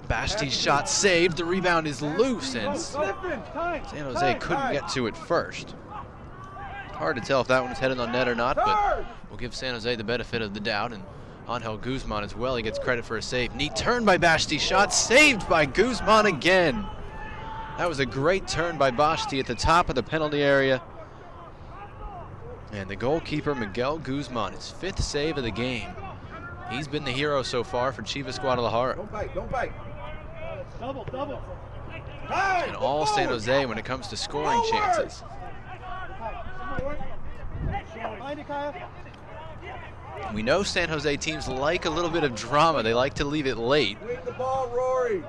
Basti's shot saved, the rebound is loose, and San Jose couldn't get to it first. Hard to tell if that one was headed on net or not, but we'll give San Jose the benefit of the doubt, and Angel Guzman as well, he gets credit for a save. Neat turn by Basti, shot saved by Guzman again. That was a great turn by Basti at the top of the penalty area. And the goalkeeper, Miguel Guzman, his 5th save of the game. He's been the hero so far for Chivas Guadalajara. Don't bite, don't bite. Double, double. And all San Jose when it comes to scoring chances. Find it, Kyle. We know San Jose teams like a little bit of drama. They like to leave it late. Win the ball, Rory.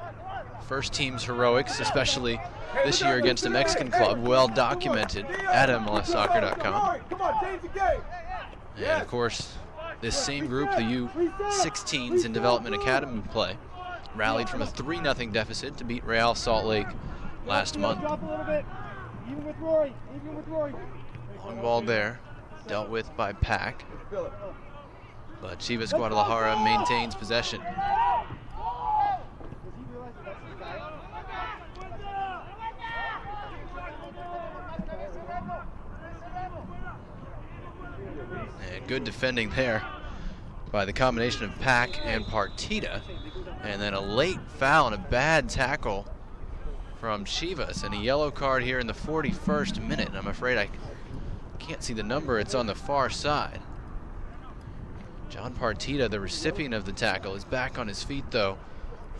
First team's heroics, especially this year against a Mexican club, well documented at MLSsoccer.com. Come on, change the game. And of course, this same group, the U-17s in Development Academy play, rallied from a 3-0 deficit to beat Real Salt Lake last month. Drop a little bit. Even with Rory. Even with Rory. Long ball there, dealt with by Pack. But Chivas Guadalajara maintains possession. And good defending there by the combination of Pack and Partida. And then a late foul and a bad tackle from Chivas, and a yellow card here in the 41st minute. And I'm afraid I can't see the number, it's on the far side. John Partita, the recipient of the tackle, is back on his feet, though,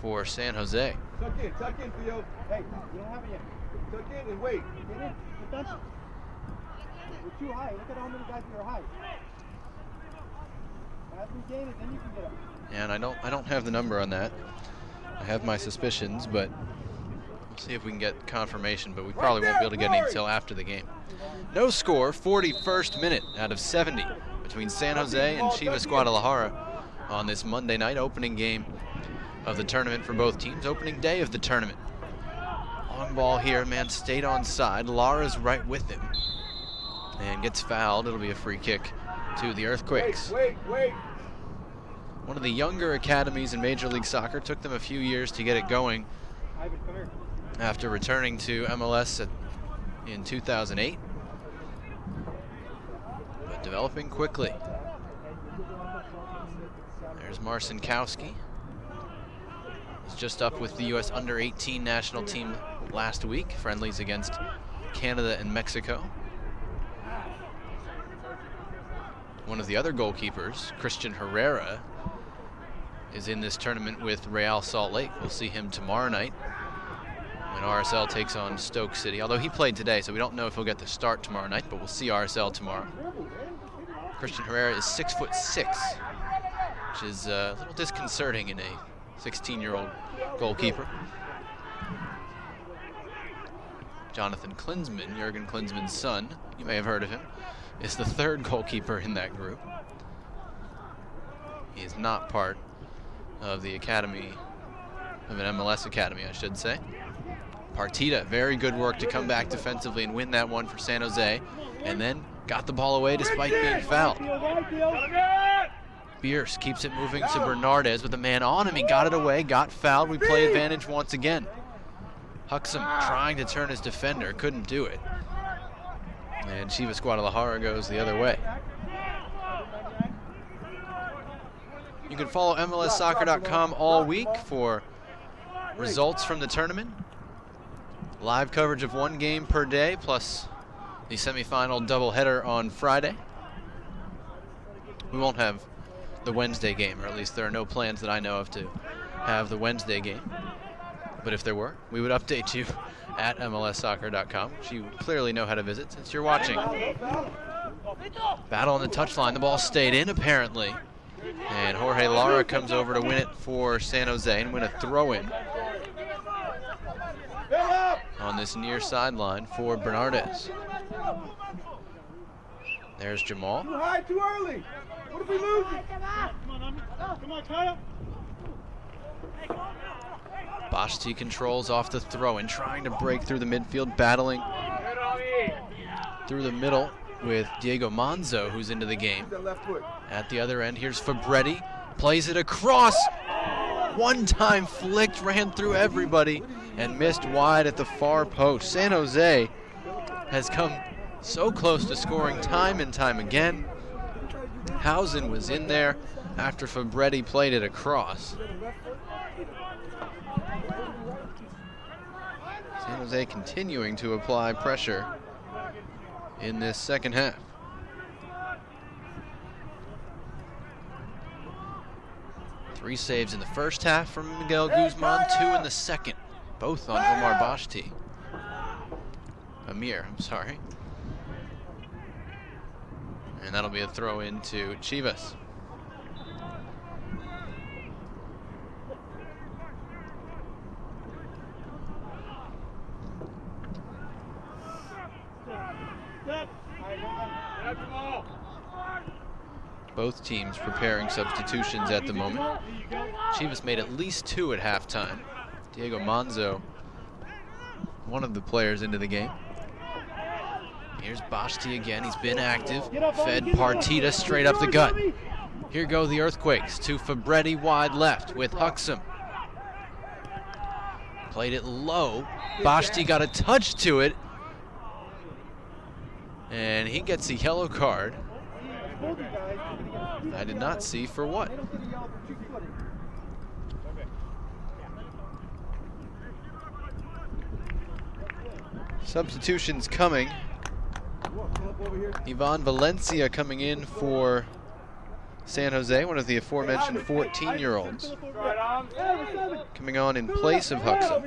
for San Jose. Tuck in, Theo. Hey, you don't have it yet. Tuck in and wait. Get in. Get done. You're too high. Look at how many guys are high. As we gain it, then you can get up. And I don't have the number on that. I have my suspicions, but we'll see if we can get confirmation, but we probably won't be able to get any until after the game. No score, 41st minute out of 70 between San Jose and Chivas Guadalajara on this Monday night opening game of the tournament for both teams, opening day of the tournament. Long ball here, man stayed on side. Lara's right with him and gets fouled. It'll be a free kick to the Earthquakes. Wait. One of the younger academies in Major League Soccer. Took them a few years to get it going after returning to MLS in 2008. But developing quickly. There's Marcinkowski. Was just up with the U.S. under-18 national team last week. Friendlies against Canada and Mexico. One of the other goalkeepers, Christian Herrera, is in this tournament with Real Salt Lake. We'll see him tomorrow night when RSL takes on Stoke City. Although he played today, so we don't know if he'll get the start tomorrow night, but we'll see RSL tomorrow. Christian Herrera is 6'6", which is a little disconcerting in a 16-year-old goalkeeper. Jonathan Klinsmann, Jurgen Klinsmann's son, you may have heard of him, is the third goalkeeper in that group. He is not part of the academy, of an MLS academy, I should say. Partita, very good work to come back defensively and win that one for San Jose, and then got the ball away despite being fouled. Bierce keeps it moving to Bernardez with a man on him. He got it away, got fouled. We play advantage once again. Huxham trying to turn his defender, couldn't do it. And Chivas Guadalajara goes the other way. You can follow MLSsoccer.com all week for results from the tournament. Live coverage of one game per day, plus the semifinal doubleheader on Friday. We won't have the Wednesday game, or at least there are no plans that I know of to have the Wednesday game. But if there were, we would update you at MLSsoccer.com, which you clearly know how to visit since you're watching. Battle on the touchline. The ball stayed in, apparently. And Jorge Lara comes over to win it for San Jose and win a throw-in on this near sideline for Bernardez. There's Jamal. Too high, too early. What if we lose it? Come on, Kyle. Bashti controls off the throw-in, trying to break through the midfield, battling through the middle with Diego Manzo, who's into the game. At the other end, here's Fabretti, plays it across. One-time flicked, ran through everybody, and missed wide at the far post. San Jose has come so close to scoring time and time again. Housen was in there after Fabretti played it across. San Jose continuing to apply pressure in this second half. Three saves in the first half from Miguel Guzman, two in the second, both on Omar Bashti. Amir, I'm sorry. And that'll be a throw into Chivas. Both teams preparing substitutions at the moment. Chivas made at least two at halftime. Diego Manzo, one of the players into the game. Here's Bashti again, he's been active. Fed Partita straight up the gut. Here go the Earthquakes to Fabretti wide left with Huxham. Played it low. Bashti got a touch to it. And he gets a yellow card. I did not see for what. Substitutions coming. Ivan Valencia coming in for San Jose, one of the aforementioned 14-year-olds, coming on in place of Huxham.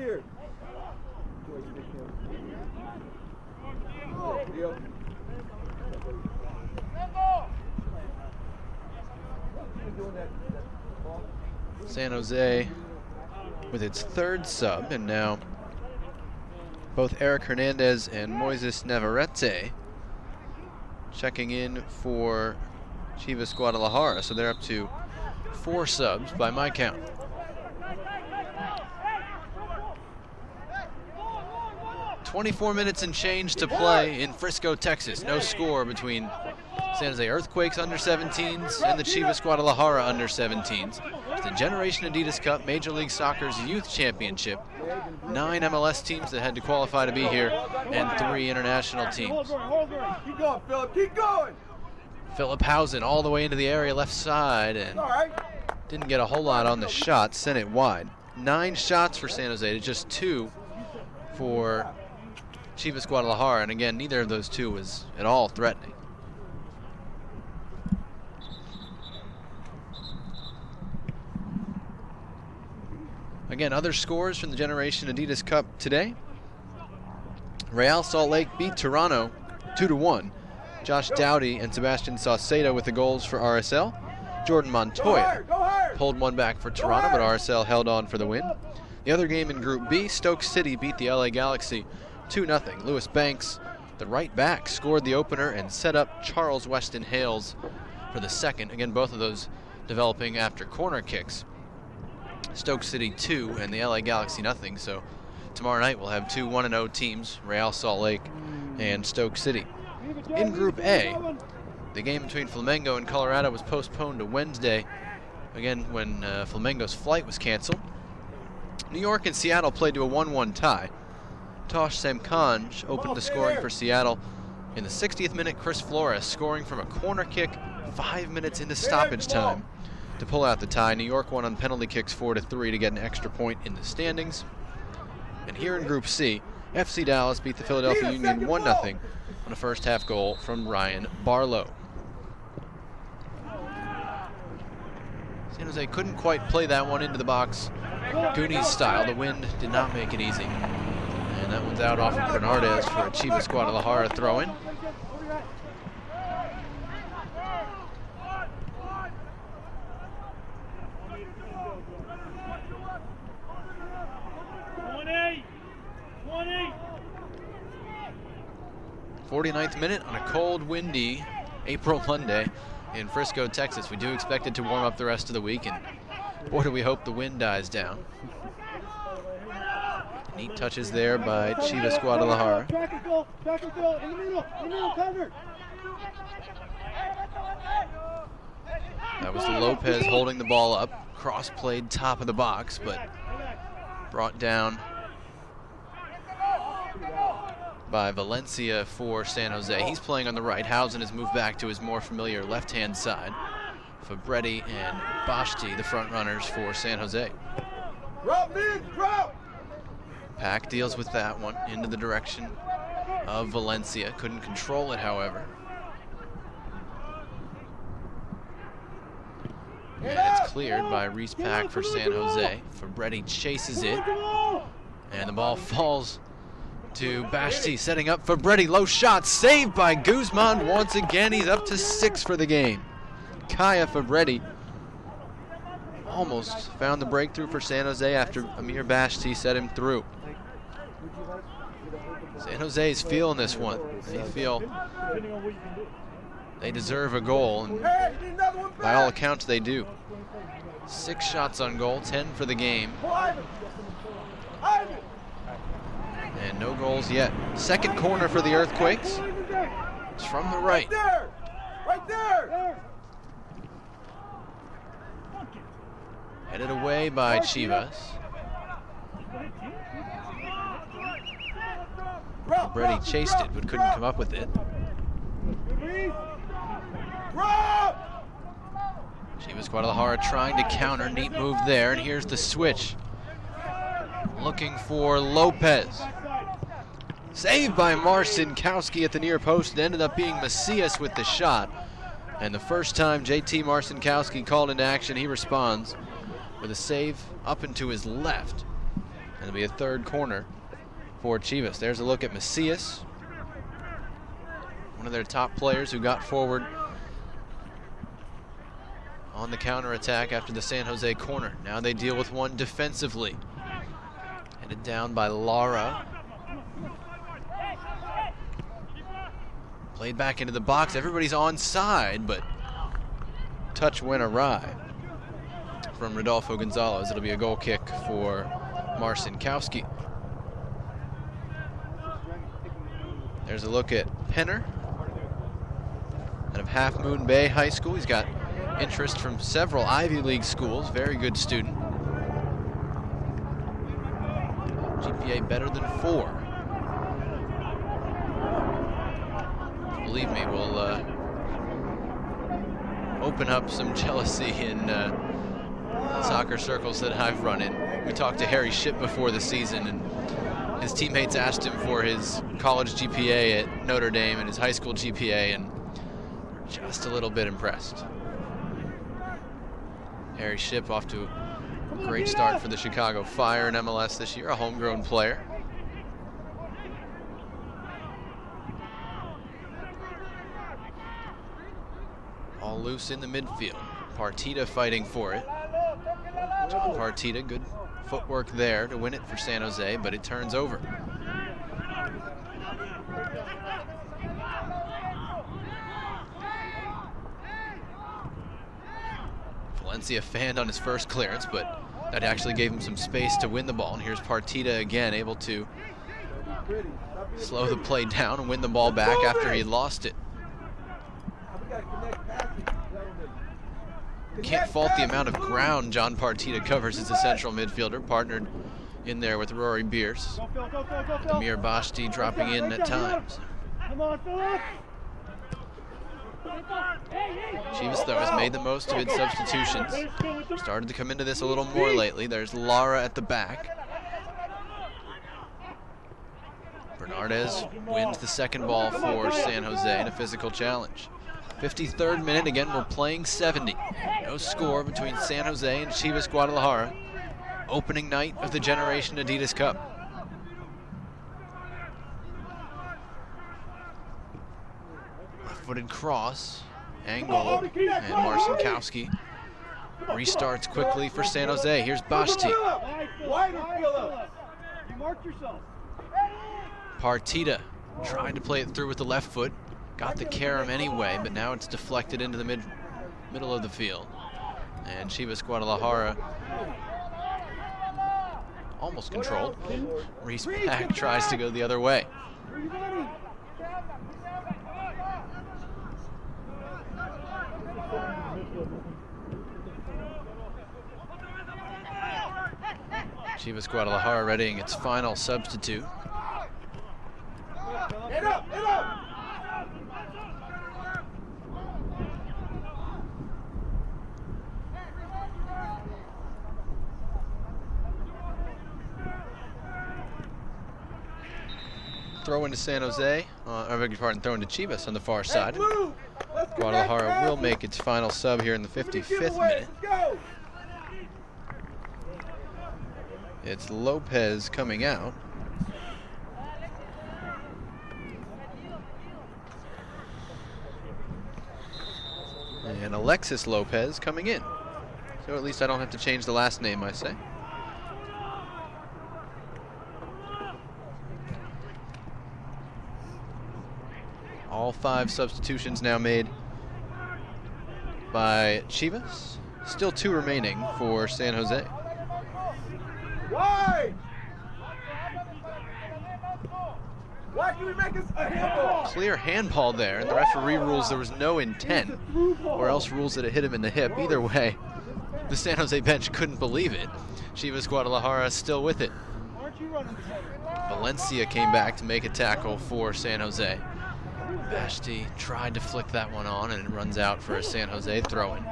San Jose with its third sub, and now both Eric Hernandez and Moises Navarrete checking in for Chivas Guadalajara, so they're up to 4 subs by my count. "24 minutes and change to play in Frisco, Texas. No score between San Jose Earthquakes under-17s and the Chivas Guadalajara under-17s. It's the Generation Adidas Cup, Major League Soccer's Youth Championship. 9 MLS teams that had to qualify to be here, and 3 international teams. Keep going, Philip. Keep going. Philip Housen all the way into the area left side, and didn't get a whole lot on the shot, sent it wide. 9 shots for San Jose to just 2 for Chivas Guadalajara, and again, neither of those 2 was at all threatening. Again, other scores from the Generation Adidas Cup today. Real Salt Lake beat Toronto 2-1. Josh Doughty and Sebastian Saucedo with the goals for RSL. Jordan Montoya pulled one back for Toronto, but RSL held on for the win. The other game in Group B, Stoke City beat the LA Galaxy 2-0. Lewis Banks, the right back, scored the opener and set up Charles Weston Hales for the second. Again, both of those developing after corner kicks. Stoke City 2 and the LA Galaxy 0. So tomorrow night we'll have 2 1-0 teams, Real Salt Lake and Stoke City. In Group A, the game between Flamengo and Colorado was postponed to Wednesday, again when Flamengo's flight was canceled. New York and Seattle played to a 1-1 tie. Tosh Semkanj opened the scoring for Seattle. In the 60th minute, Chris Flores scoring from a corner kick 5 minutes into stoppage time to pull out the tie. New York won on penalty kicks 4-3 to get an extra point in the standings. And here in Group C, FC Dallas beat the Philadelphia Union 1-0 on a first half goal from Ryan Barlow. San Jose couldn't quite play that one into the box Goonies style. The wind did not make it easy. And that one's out off of Bernardez for a Chivas Guadalajara throw-in. '49th minute on a cold, windy April Monday in Frisco, Texas. We do expect it to warm up the rest of the week, and boy, do we hope the wind dies down. Neat touches there by Chivas Guadalajara. That was Lopez holding the ball up, cross-played top of the box, but brought down by Valencia for San Jose. He's playing on the right. Housen has moved back to his more familiar left-hand side. Fabretti and Bashti, the front runners for San Jose. Pack deals with that one into the direction of Valencia. Couldn't control it, however. And it's cleared by Reese Pack for San Jose. Fabretti chases it, and the ball falls to Bashti, setting up Fabretti. Low shot, saved by Guzman once again. He's up to 6 for the game. Kaya Fabretti almost found the breakthrough for San Jose after Amir Bashti set him through. San Jose's feeling this one. They feel they deserve a goal, and by all accounts they do. 6 shots on goal, 10 for the game. And no goals yet. Second corner for the Earthquakes. It's from the right. Right there! Headed away by Chivas. Fabretti chased it, but couldn't come up with it. Chivas Guadalajara trying to counter. Neat move there, and here's the switch. Looking for Lopez. Saved by Marcinkowski at the near post. It ended up being Macias with the shot. And the first time JT Marcinkowski called into action, he responds with a save up and to his left. And it'll be a third corner for Chivas. There's a look at Macias, one of their top players who got forward on the counterattack after the San Jose corner. Now they deal with one defensively. Headed down by Lara. Played back into the box. Everybody's onside, but touch went awry from Rodolfo Gonzalez. It'll be a goal kick for Marcinkowski. There's a look at Penner out of Half Moon Bay High School. He's got interest from several Ivy League schools. Very good student. GPA better than 4. Believe me, will open up some jealousy in soccer circles that I've run in. We talked to Harry Shipp before the season, and his teammates asked him for his college GPA at Notre Dame and his high school GPA, and just a little bit impressed. Harry Shipp off to a great start for the Chicago Fire in MLS this year, a homegrown player. All loose in the midfield. Partida fighting for it. John Partida, good footwork there to win it for San Jose, but it turns over. Valencia fanned on his first clearance, but that actually gave him some space to win the ball. And here's Partida again, able to slow the play down and win the ball back after he lost it. Can't fault the amount of ground John Partida covers as a central midfielder, partnered in there with Rory Bierce. Amir Bashti dropping in at times. Chivas, though, has made the most of its substitutions. Started to come into this a little more lately. There's Lara at the back. Bernardez wins the second ball for San Jose in a physical challenge. 53rd minute, again, we're playing 70. No score between San Jose and Chivas Guadalajara. Opening night of the Generation Adidas Cup. Left-footed cross, angle, and Marcinkowski restarts quickly for San Jose. Here's Bashti. Partida tried to play it through with the left foot. Got the carom anyway, but now it's deflected into the middle of the field. And Chivas Guadalajara almost controlled. Reese Pack tries to go the other way. Chivas Guadalajara readying its final substitute. Head up, head up! Throw into San Jose, I beg your pardon, throw into Chivas on the far side. Guadalajara will make its final sub here in the 55th minute. It's Lopez coming out. And Alexis Lopez coming in. So at least I don't have to change the last name, I say. All 5 substitutions now made by Chivas. Still 2 remaining for San Jose. Why? Why can we make this a handball? Clear handball there, and the referee rules there was no intent, or else rules that it hit him in the hip. Either way, the San Jose bench couldn't believe it. Chivas Guadalajara still with it. Valencia came back to make a tackle for San Jose. Bashti tried to flick that one on, and it runs out for a San Jose throw-in.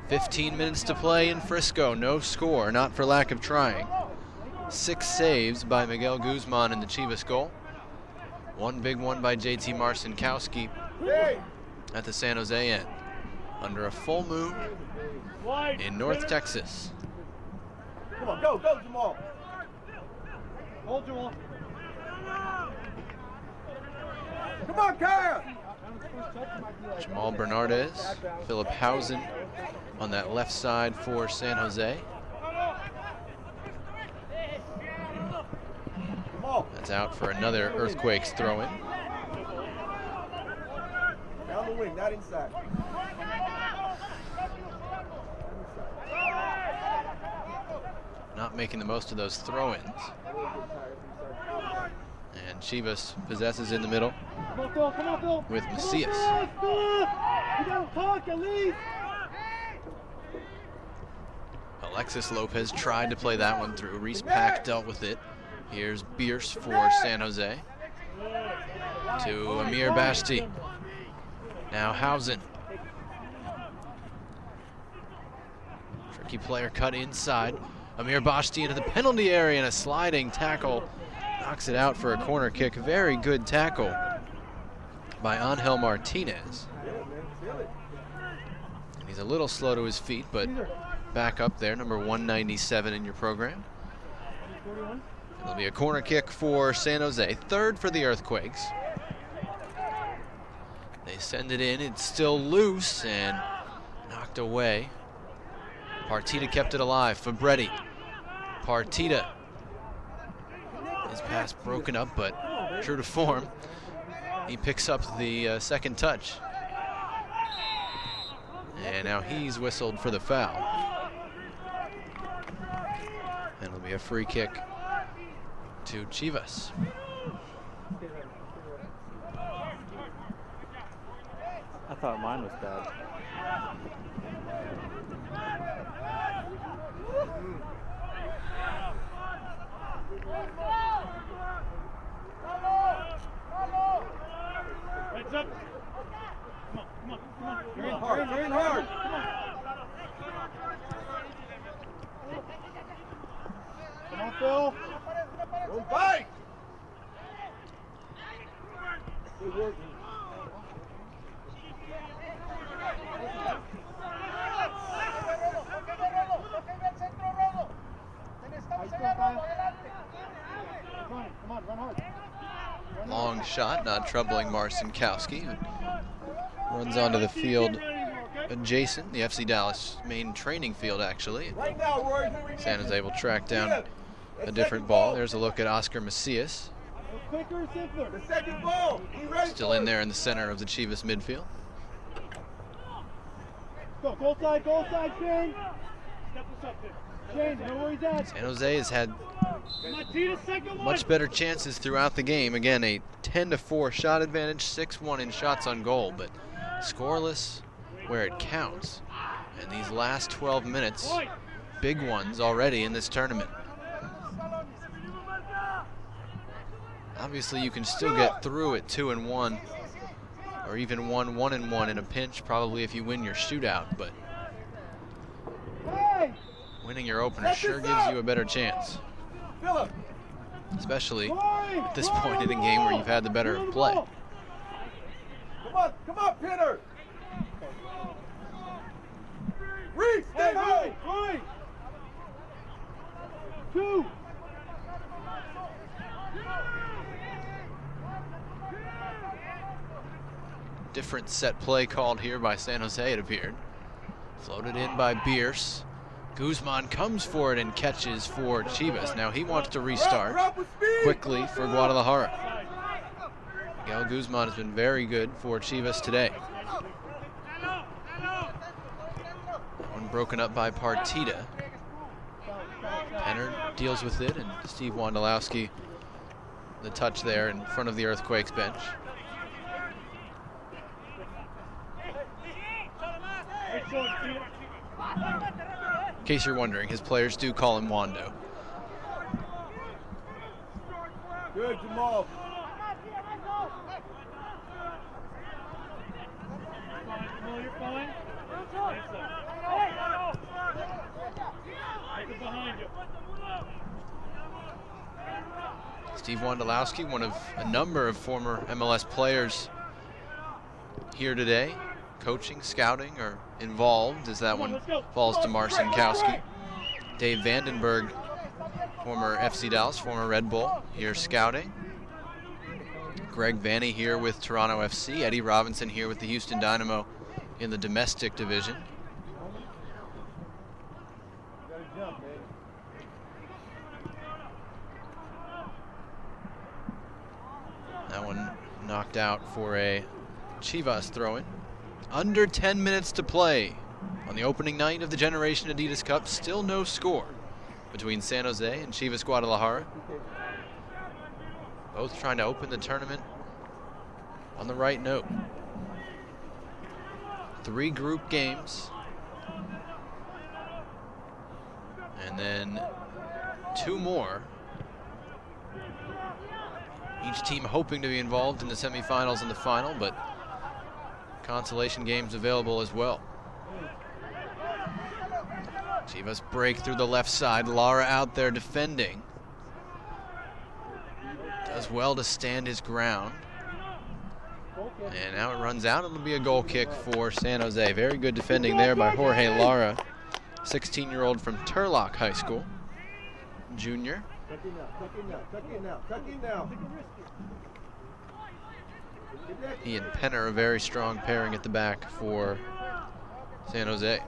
15 minutes to play in Frisco. No score, not for lack of trying. 6 saves by Miguel Guzman in the Chivas goal. One big one by JT Marcinkowski. at the San Jose end under a full moon in North Texas. Come on, go, Jamal. Hold Jamal. Come on, Kyle. Jamal Bernardez, Philip Hausen on that left side for San Jose. That's out for another Earthquakes throw-in. Down the wing, not inside. Not making the most of those throw-ins. And Chivas possesses in the middle with Macias. Alexis Lopez tried to play that one through. Reese Pack dealt with it. Here's Bierce for San Jose. To Amir Bashti. Now Hausen. Tricky player cut inside. Amir Bashti into the penalty area and a sliding tackle. Knocks it out for a corner kick. Very good tackle by Angel Martinez. And he's a little slow to his feet, but back up there, number 197 in your program. It'll be a corner kick for San Jose, third for the Earthquakes. They send it in, it's still loose and knocked away. Partita kept it alive, Fabretti. Partita. His pass broken up, but true to form, he picks up the second touch. And now he's whistled for the foul. And it'll be a free kick to Chivas. I thought mine was bad. Heads up. Come on. Turn hard. Come on, Phil. Go fight. Good work. Come on, run hard. Long shot, not troubling Marcinkowski, who runs onto the field adjacent, the FC Dallas main training field, actually. Right now, Roy. San Jose will track down a different ball. There's a look at Oscar Macias. Quicker, simpler. The second ball. Still in there in the center of the Chivas midfield. Go, goal side, Shane. Step this up there. Shane, know where he's at. San Jose has had much better chances throughout the game. Again, a 10-4 shot advantage, 6-1 in shots on goal, but scoreless where it counts. And these last 12 minutes, big ones already in this tournament. Obviously, you can still get through at 2-1, or even 1-1 in a pinch, probably if you win your shootout, but winning your opener sure gives you a better chance. Especially at this point in the game where you've had the better play. Come on, Peter. Reese, stay high. 2. Different set play called here by San Jose, it appeared. Floated in by Bierce. Guzman comes for it and catches for Chivas. Now he wants to restart quickly for Guadalajara. Miguel Guzman has been very good for Chivas today. One broken up by Partita. Penner deals with it, and Steve Wondolowski the touch there in front of the Earthquakes bench. In case you're wondering, his players do call him Wando. Good, Jamal. You're fine. Behind you. Steve Wondolowski, one of a number of former MLS players here today, coaching, scouting, or involved, as that one falls to Marcinkowski. Dave Vandenberg, former FC Dallas, former Red Bull, here scouting. Greg Vanny here with Toronto FC. Eddie Robinson here with the Houston Dynamo in the domestic division. That one knocked out for a Chivas throw-in. Under 10 minutes to play on the opening night of the Generation Adidas Cup. Still no score between San Jose and Chivas Guadalajara. Both trying to open the tournament on the right note. 3 group games. And then 2 more. Each team hoping to be involved in the semifinals and the final, but consolation games available as well. Chivas break through the left side. Lara out there defending. Does well to stand his ground. And now it runs out. It'll be a goal kick for San Jose. Very good defending there by Jorge Lara, 16-year-old from Turlock High School, junior. Tuck in now. He and Penner, a very strong pairing at the back for San Jose.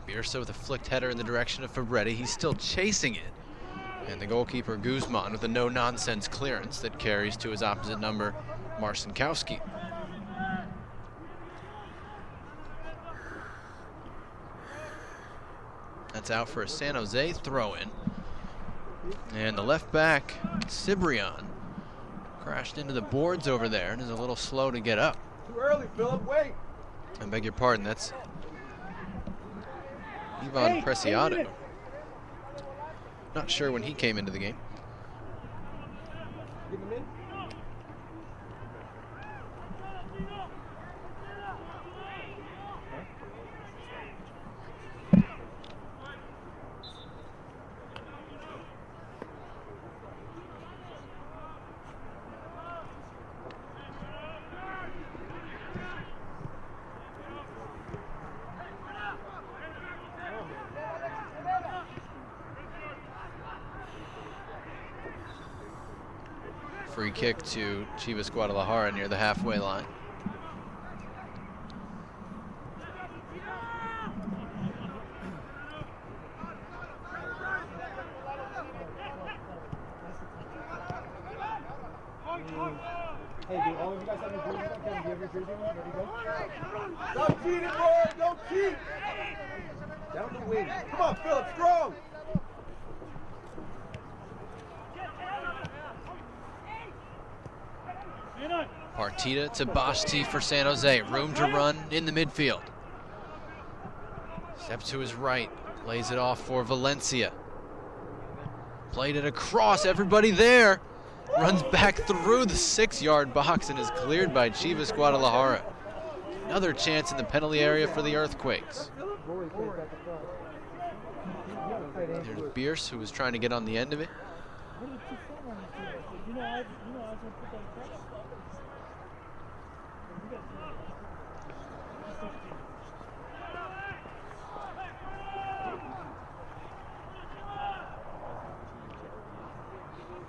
Biersa with a flicked header in the direction of Fabretti. He's still chasing it. And the goalkeeper, Guzman, with a no-nonsense clearance that carries to his opposite number, Marcinkowski. That's out for a San Jose throw-in. And the left back, Cibrian, crashed into the boards over there and is a little slow to get up. Too early, Philip, wait. I beg your pardon, that's Ivan Preciado. Not sure when he came into the game. Give him in. Free kick to Chivas Guadalajara near the halfway line. Hey, do all of you guys have any jerseys on? Kevin, do you have your jersey on? There we go. Stop cheating, boy. Don't cheat. Down the wing. Come on, Philip, strong. Partida to Basti for San Jose. Room to run in the midfield. Step to his right. Lays it off for Valencia. Played it across. Everybody there. Runs back through the 6-yard box and is cleared by Chivas Guadalajara. Another chance in the penalty area for the Earthquakes. There's Bierce, who was trying to get on the end of it.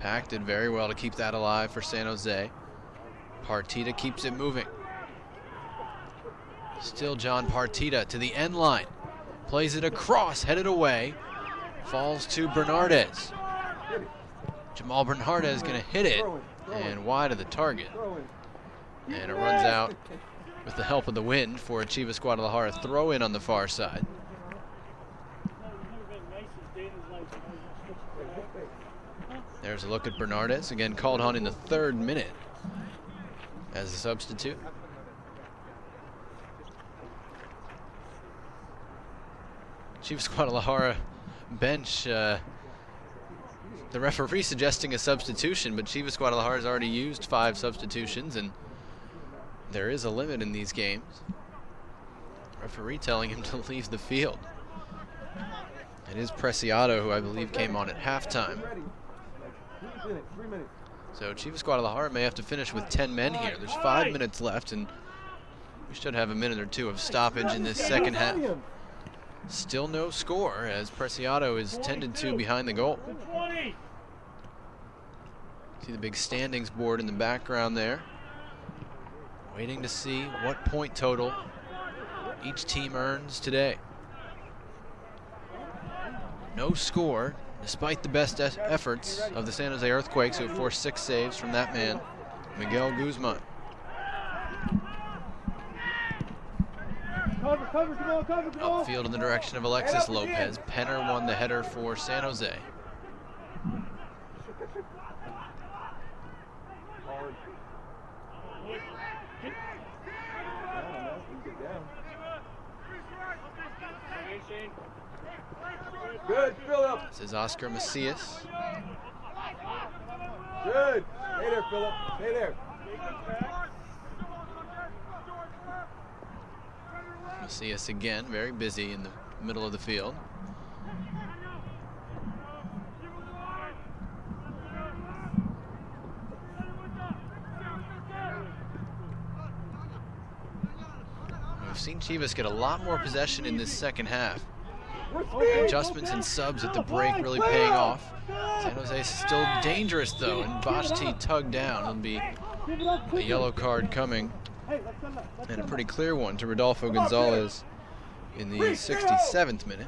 Pack did very well to keep that alive for San Jose. Partida keeps it moving. Still John Partida to the end line. Plays it across, headed away. Falls to Bernardes. Jamal Bernardes going to hit it and wide of the target. And it runs out with the help of the wind for a Chivas Guadalajara throw in on the far side. There's a look at Bernardes, again called on in the 3rd minute as a substitute. Chivas Guadalajara bench, the referee suggesting a substitution, but Chivas Guadalajara has already used 5 substitutions, and there is a limit in these games. Referee telling him to leave the field. It is Preciado, who I believe came on at halftime. minutes, 3 minutes. So Chivas Guadalajara may have to finish with 10 men here. There's 5 minutes left, and we should have a minute or two of stoppage in this second half. Still no score, as Preciado is tended to behind the goal. See the big standings board in the background there. Waiting to see what point total each team earns today. No score, despite the best efforts of the San Jose Earthquakes, who have forced 6 saves from that man, Miguel Guzman. Upfield in the direction of Alexis Lopez. Penner won the header for San Jose. Good, Philip. This is Oscar Macias. Good. Stay there, Philip. Stay there. Macias again, very busy in the middle of the field. We've seen Chivas get a lot more possession in this second half. Adjustments and subs at the break really paying off. San Jose is still dangerous though, and Bashti tugged down. It'll be a yellow card coming, and a pretty clear one to Rodolfo Gonzalez in the 67th minute.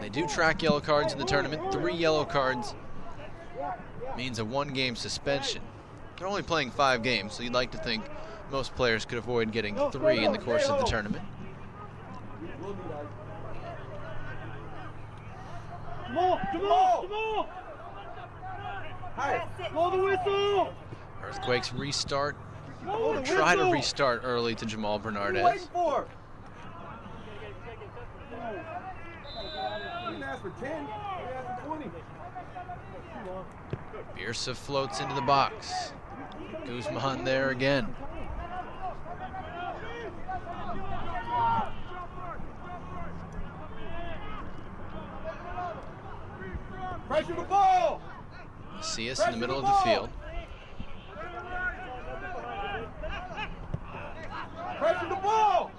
They do track yellow cards in the tournament. 3 yellow cards means a 1-game suspension. They're only playing 5 games, so you'd like to think most players could avoid getting 3 in the course of the tournament. Jamal! Blow the whistle! Earthquakes restart, or try to restart early to Jamal Bernardez. Waiting for. You didn't ask for 10. You asked for 20. Birsa floats into the box. Guzman there again. Pressure the ball. Macias in the middle of the field. Pressure the ball.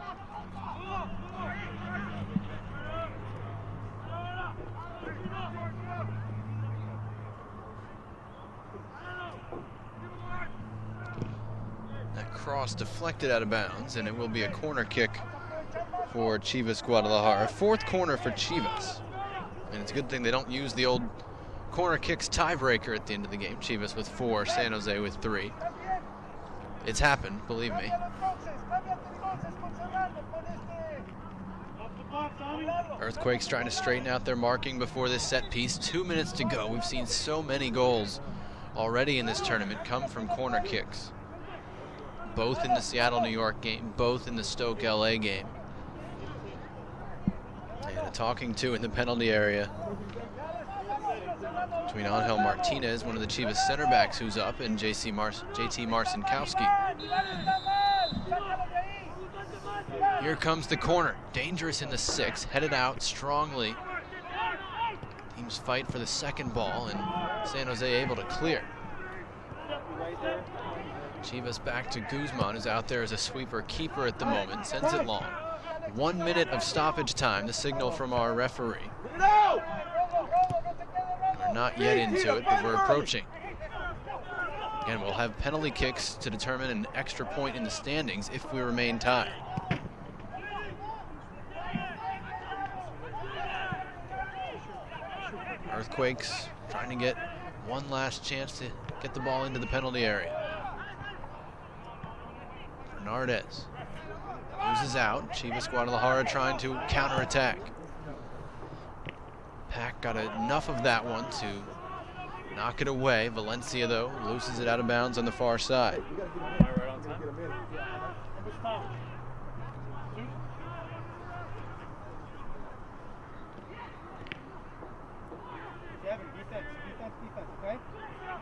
That cross deflected out of bounds, and it will be a corner kick for Chivas Guadalajara. 4th corner for Chivas. And it's a good thing they don't use the old corner kicks tiebreaker at the end of the game. Chivas with 4, San Jose with 3. It's happened, believe me. Earthquakes trying to straighten out their marking before this set piece. 2 minutes to go. We've seen so many goals already in this tournament come from corner kicks. Both in the Seattle, New York game, both in the Stoke, LA game. And a talking to in the penalty area between Angel Martinez, one of the Chivas center backs who's up, and JT Marcinkowski. Here comes the corner. Dangerous in the 6, headed out strongly. Teams fight for the second ball, and San Jose able to clear. Chivas back to Guzman, who's out there as a sweeper keeper at the moment, sends it long. 1 minute of stoppage time, the signal from our referee. We're not yet into it, but we're approaching. Again, we'll have penalty kicks to determine an extra point in the standings if we remain tied. Earthquakes trying to get one last chance to get the ball into the penalty area. Bernardez loses out. Chivas Guadalajara trying to counterattack. Pack got enough of that one to knock it away. Valencia, though, loses it out of bounds on the far side.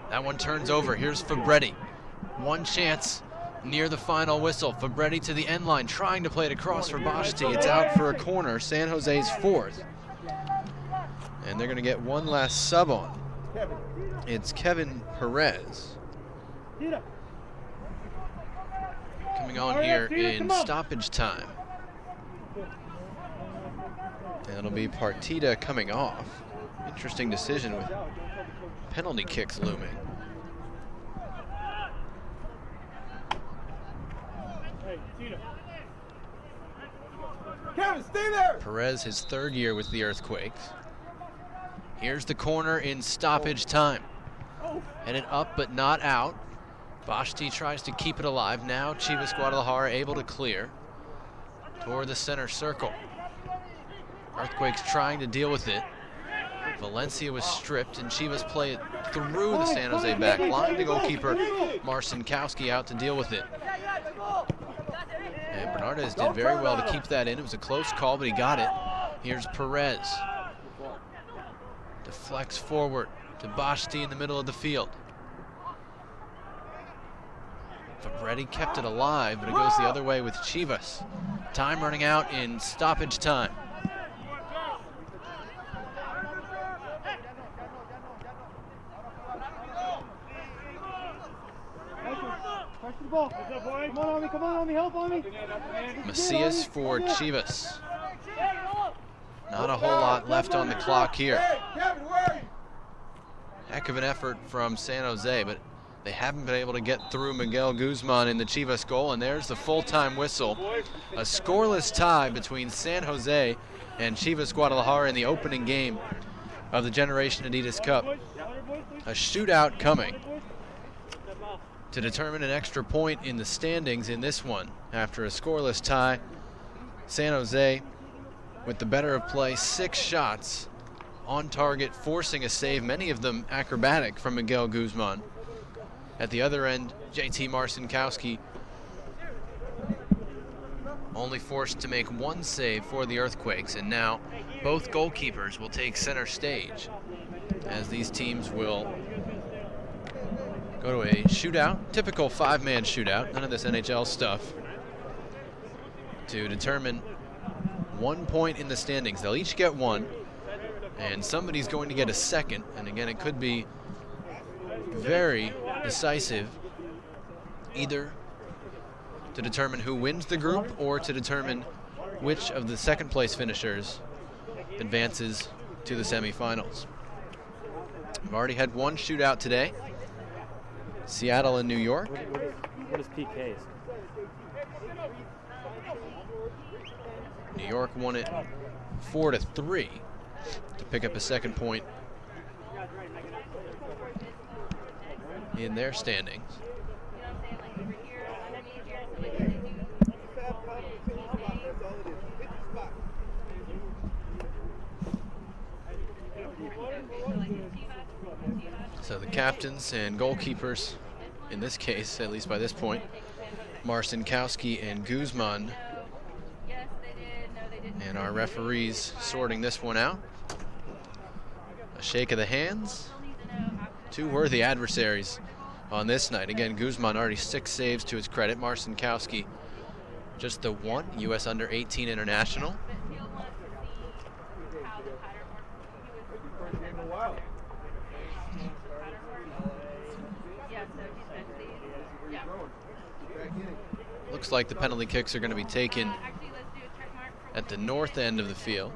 That one turns over. Here's Fabretti. One chance near the final whistle. Fabretti to the end line, trying to play it across for Bashti. It's out for a corner. San Jose's 4th. And they're going to get one last sub on. Kevin. It's Kevin Perez coming on here in stoppage time. And it'll be Partida coming off. Interesting decision with penalty kicks looming. Kevin, stay there! Perez, his third year with the Earthquakes. Here's the corner in stoppage time. Headed up but not out. Bashti tries to keep it alive. Now Chivas Guadalajara able to clear toward the center circle. Earthquakes trying to deal with it. Valencia was stripped, and Chivas play it through the San Jose back line. The goalkeeper, Marcinkowski, out to deal with it. And Bernardes did very well to keep that in. It was a close call, but he got it. Here's Perez. Deflects forward to Bashti in the middle of the field. Fabretti kept it alive, but it goes the other way with Chivas. Time running out in stoppage time. Come on, help on me. Macias for Chivas. Not a whole lot left on the clock here. Heck of an effort from San Jose, but they haven't been able to get through Miguel Guzman in the Chivas goal, and there's the full-time whistle. A scoreless tie between San Jose and Chivas Guadalajara in the opening game of the Generation Adidas Cup. A shootout coming to determine an extra point in the standings in this one. After a scoreless tie, San Jose with the better of play, 6 shots on target, forcing a save, many of them acrobatic from Miguel Guzman. At the other end, JT Marcinkowski only forced to make 1 save for the Earthquakes, and now both goalkeepers will take center stage as these teams will go to a shootout, typical 5-man shootout, none of this NHL stuff, to determine 1 point in the standings. They'll each get 1, and somebody's going to get a second, and again, it could be very decisive, either to determine who wins the group or to determine which of the second place finishers advances to the semifinals. We've already had 1 shootout today. Seattle and New York. What is PKs? New York won it 4-3 to pick up a second point in their standings. So the captains and goalkeepers, in this case, at least by this point, Marcinkowski and Guzman, and our referees sorting this one out. A shake of the hands. 2 worthy adversaries on this night. Again, Guzman already 6 saves to his credit. Marcinkowski just the 1 U.S. under-18 international. Looks like the penalty kicks are going to be taken at the north end of the field.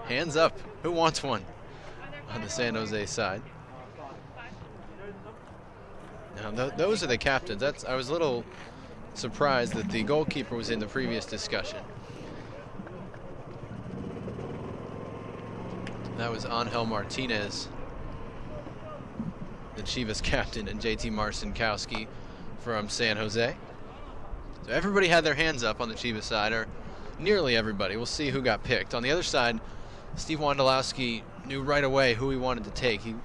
Hands up. Who wants one on the San Jose side? Now, those are the captains. I was a little surprised that the goalkeeper was in the previous discussion. That was Angel Martinez, the Chivas captain, and JT Marcinkowski from San Jose. So everybody had their hands up on the Chivas side, or nearly everybody. We'll see who got picked. On the other side, Steve Wondolowski knew right away who he wanted to take. He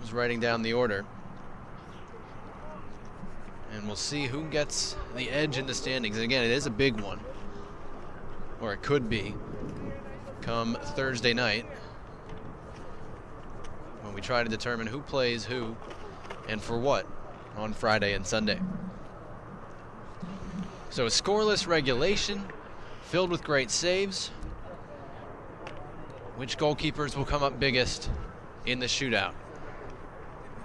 was writing down the order. And we'll see who gets the edge in the standings. And again, it is a big one, or it could be, come Thursday night when we try to determine who plays who and for what on Friday and Sunday. So a scoreless regulation filled with great saves. Which goalkeepers will come up biggest in the shootout?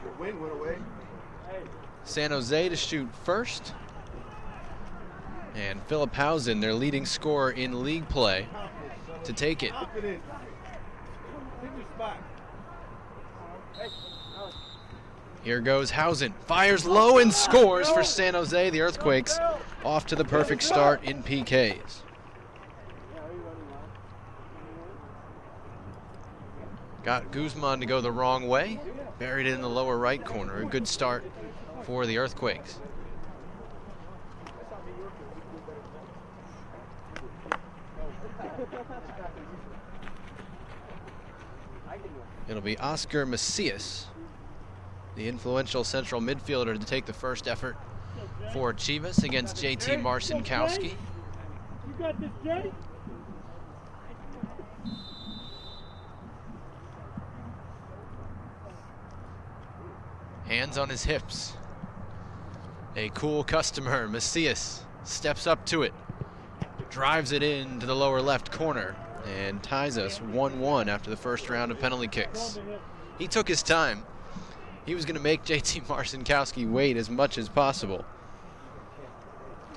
Your win went away. San Jose to shoot first. And Philip Housen, their leading scorer in league play, to take it. Confident. Take your spot. Here goes Housen. Fires low and scores for San Jose. The Earthquakes off to the perfect start in PKs. Got Guzman to go the wrong way. Buried it in the lower right corner. A good start for the Earthquakes. It'll be Oscar Macias, the influential central midfielder, to take the first effort for Chivas against JT Marcinkowski. You got this, Jay? Hands on his hips. A cool customer, Macias, steps up to it, drives it into the lower left corner, and ties us 1-1 after the first round of penalty kicks. He took his time. He was going to make JT Marcinkowski wait as much as possible.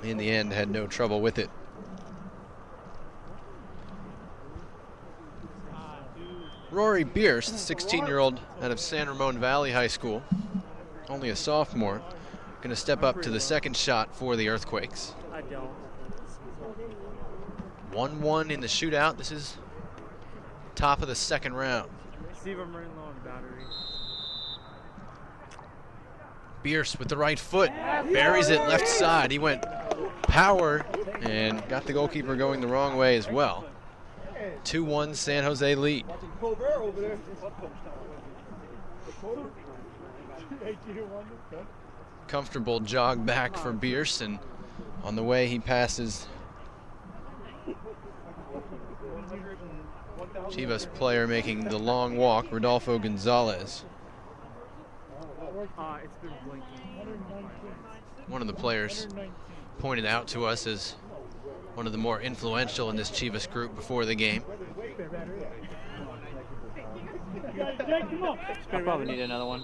In the end, had no trouble with it. Rory Bierce, the 16-year-old out of San Ramon Valley High School, only a sophomore, going to step up to the second shot for the Earthquakes. I don't. 1-1 in the shootout. This is top of the second round. Steve, I'm running low on battery. Bierce with the right foot, buries it left side. He went power and got the goalkeeper going the wrong way as well. 2-1 San Jose lead. Colbert over there. Comfortable jog back for Bierce, and on the way he passes Chivas player making the long walk, Rodolfo Gonzalez. It's been blinking. One of the players pointed out to us as one of the more influential in this Chivas group before the game. I probably need another one.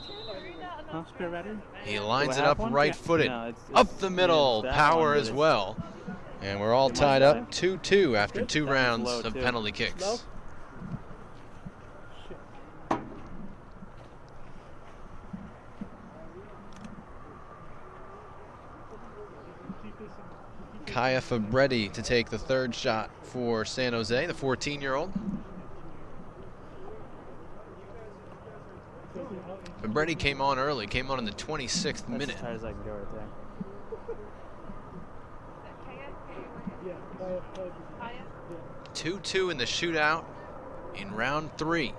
Huh? Spare battery? He lines Do it I up have one? right-footed, No, it's up the middle, that power one, as but well. And we're all It might tied die. up 2-2 after two That one's rounds low, of too. penalty kicks. Kaya Fabretti to take the third shot for San Jose, the 14-year-old. Fabretti came on early, came on in the 26th That's minute. as tight as I can go right there. 2-2 in the shootout in round 3.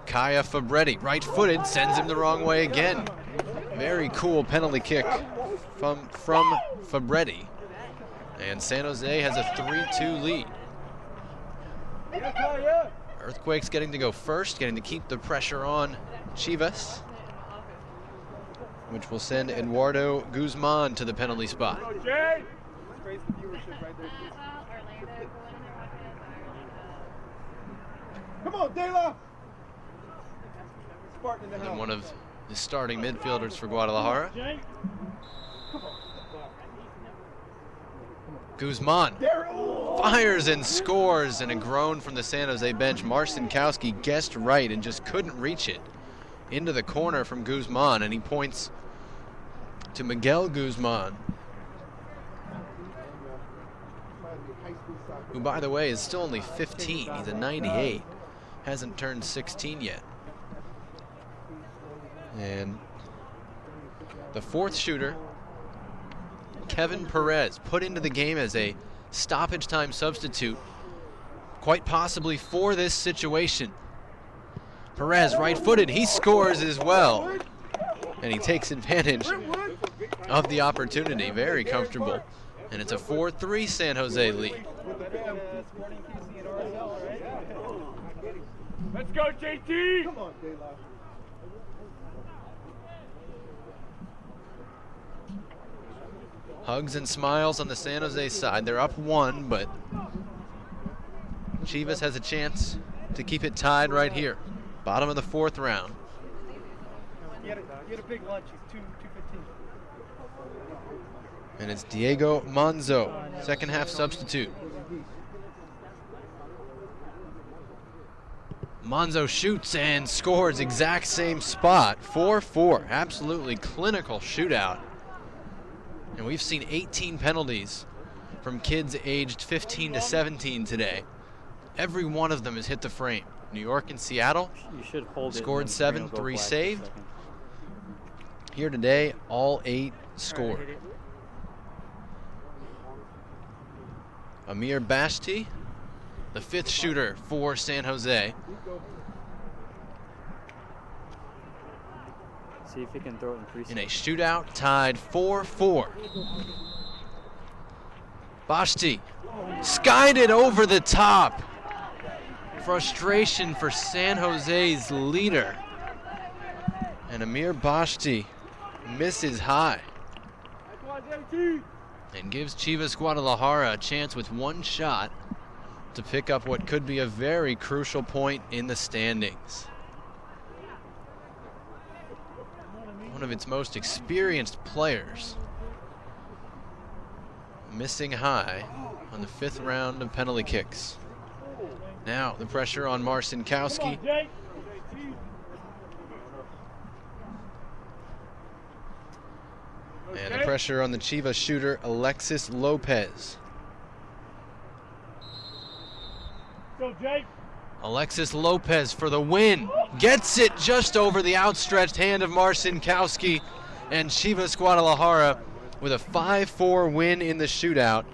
Kaya Fabretti, right-footed, sends him the wrong way again. Very cool penalty kick from Fabretti. And San Jose has a 3-2 lead. Earthquakes getting to go first, getting to keep the pressure on Chivas, which will send Eduardo Guzman to the penalty spot. Come on, De La. Spartan in the And house. one of the starting midfielders for Guadalajara. Guzman fires and scores, and a groan from the San Jose bench. Marcinkowski guessed right and just couldn't reach it into the corner from Guzman, and he points to Miguel Guzman, who, by the way, is still only 15. He's a 98, hasn't turned 16 yet. And the fourth shooter, Kevin Perez, put into the game as a stoppage time substitute, quite possibly for this situation. Perez, right-footed, he scores as well. And he takes advantage of the opportunity. Very comfortable And it's a 4-3 San Jose lead. Let's go, JT! Come on, Dayla. Hugs and smiles on the San Jose side. They're up 1, but Chivas has a chance to keep it tied right here. Bottom of the 4th round. He had a big lunch. He's 215. And it's Diego Manzo, second half substitute. Manzo shoots and scores, exact same spot. 4-4, absolutely clinical shootout. And we've seen 18 penalties from kids aged 15 to 17 today. Every one of them has hit the frame. New York and Seattle You should hold scored it 7, 3 saved. Here today, all 8 scored. Amir Bashti, the 5th shooter for San Jose. See if he can throw it in 3 In a seconds. shootout tied 4-4. Bashti skied it over the top. Frustration for San Jose's leader. And Amir Bashti misses high and gives Chivas Guadalajara a chance with 1 shot to pick up what could be a very crucial point in the standings. One of its most experienced players missing high on the 5th round of penalty kicks. Now the pressure on Marcinkowski. And the pressure on the Chivas shooter, Alexis Lopez. Go, Jake. Alexis Lopez for the win. Gets it just over the outstretched hand of Marcinkowski. And Chivas Guadalajara, with a 5-4 win in the shootout,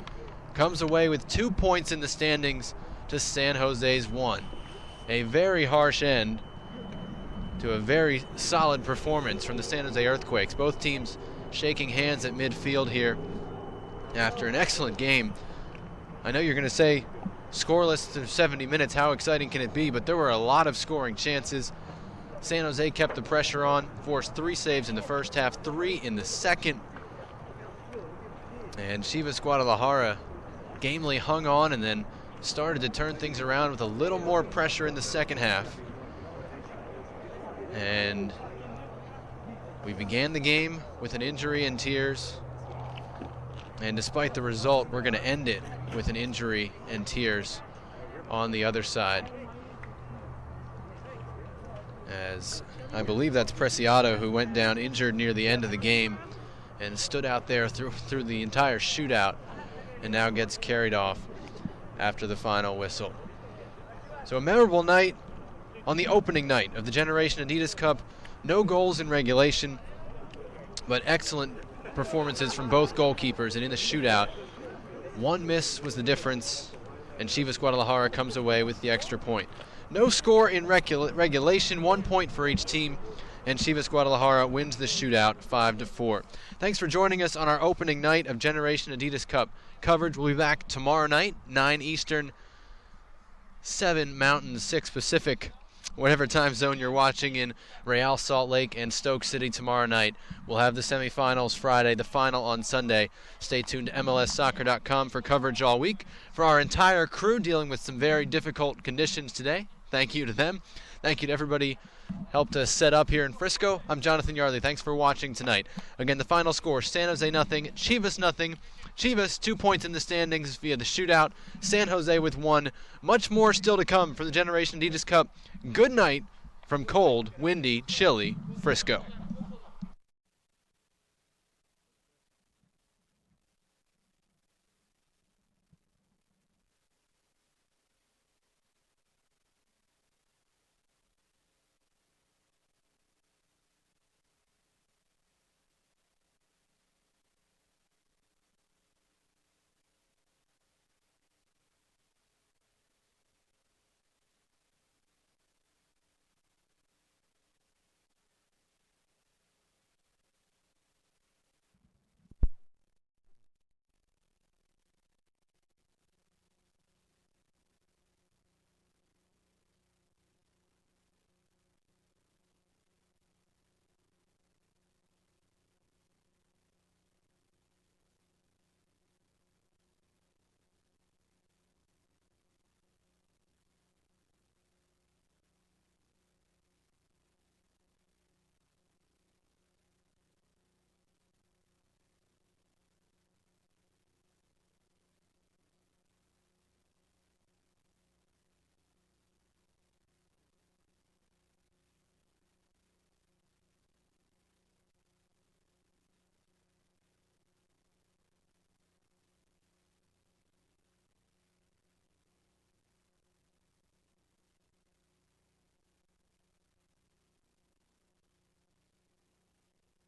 comes away with 2 points in the standings to San Jose's 1. A very harsh end to a very solid performance from the San Jose Earthquakes. Both teams shaking hands at midfield here after an excellent game. I know you're going to say scoreless through 70 minutes, how exciting can it be? But there were a lot of scoring chances. San Jose kept the pressure on, forced 3 saves in the first half, 3 in the second. And Chivas Guadalajara gamely hung on and then started to turn things around with a little more pressure in the second half. And we began the game with an injury and tears. And despite the result, we're going to end it with an injury and tears on the other side. As I believe that's Preciado, who went down injured near the end of the game and stood out there through the entire shootout and now gets carried off after the final whistle. So a memorable night on the opening night of the Generation Adidas Cup. No goals in regulation, but excellent performances from both goalkeepers, and in the shootout, 1 miss was the difference, and Chivas Guadalajara comes away with the extra point. No score in regulation, 1 point for each team, and Chivas Guadalajara wins the shootout 5-4. Thanks for joining us on our opening night of Generation Adidas Cup coverage. We'll be back tomorrow night, 9 Eastern, 7 Mountain, 6 Pacific, whatever time zone you're watching in Real Salt Lake and Stoke City tomorrow night. We'll have the semifinals Friday, the final on Sunday. Stay tuned to MLSsoccer.com for coverage all week. For our entire crew dealing with some very difficult conditions today, thank you to them. Thank you to everybody helped us set up here in Frisco. I'm Jonathan Yardley. Thanks for watching tonight. Again, the final score, San Jose 0, Chivas 0. Chivas 2 points in the standings via the shootout. San Jose with 1. Much more still to come for the Generation Adidas Cup. Good night from cold, windy, chilly Frisco.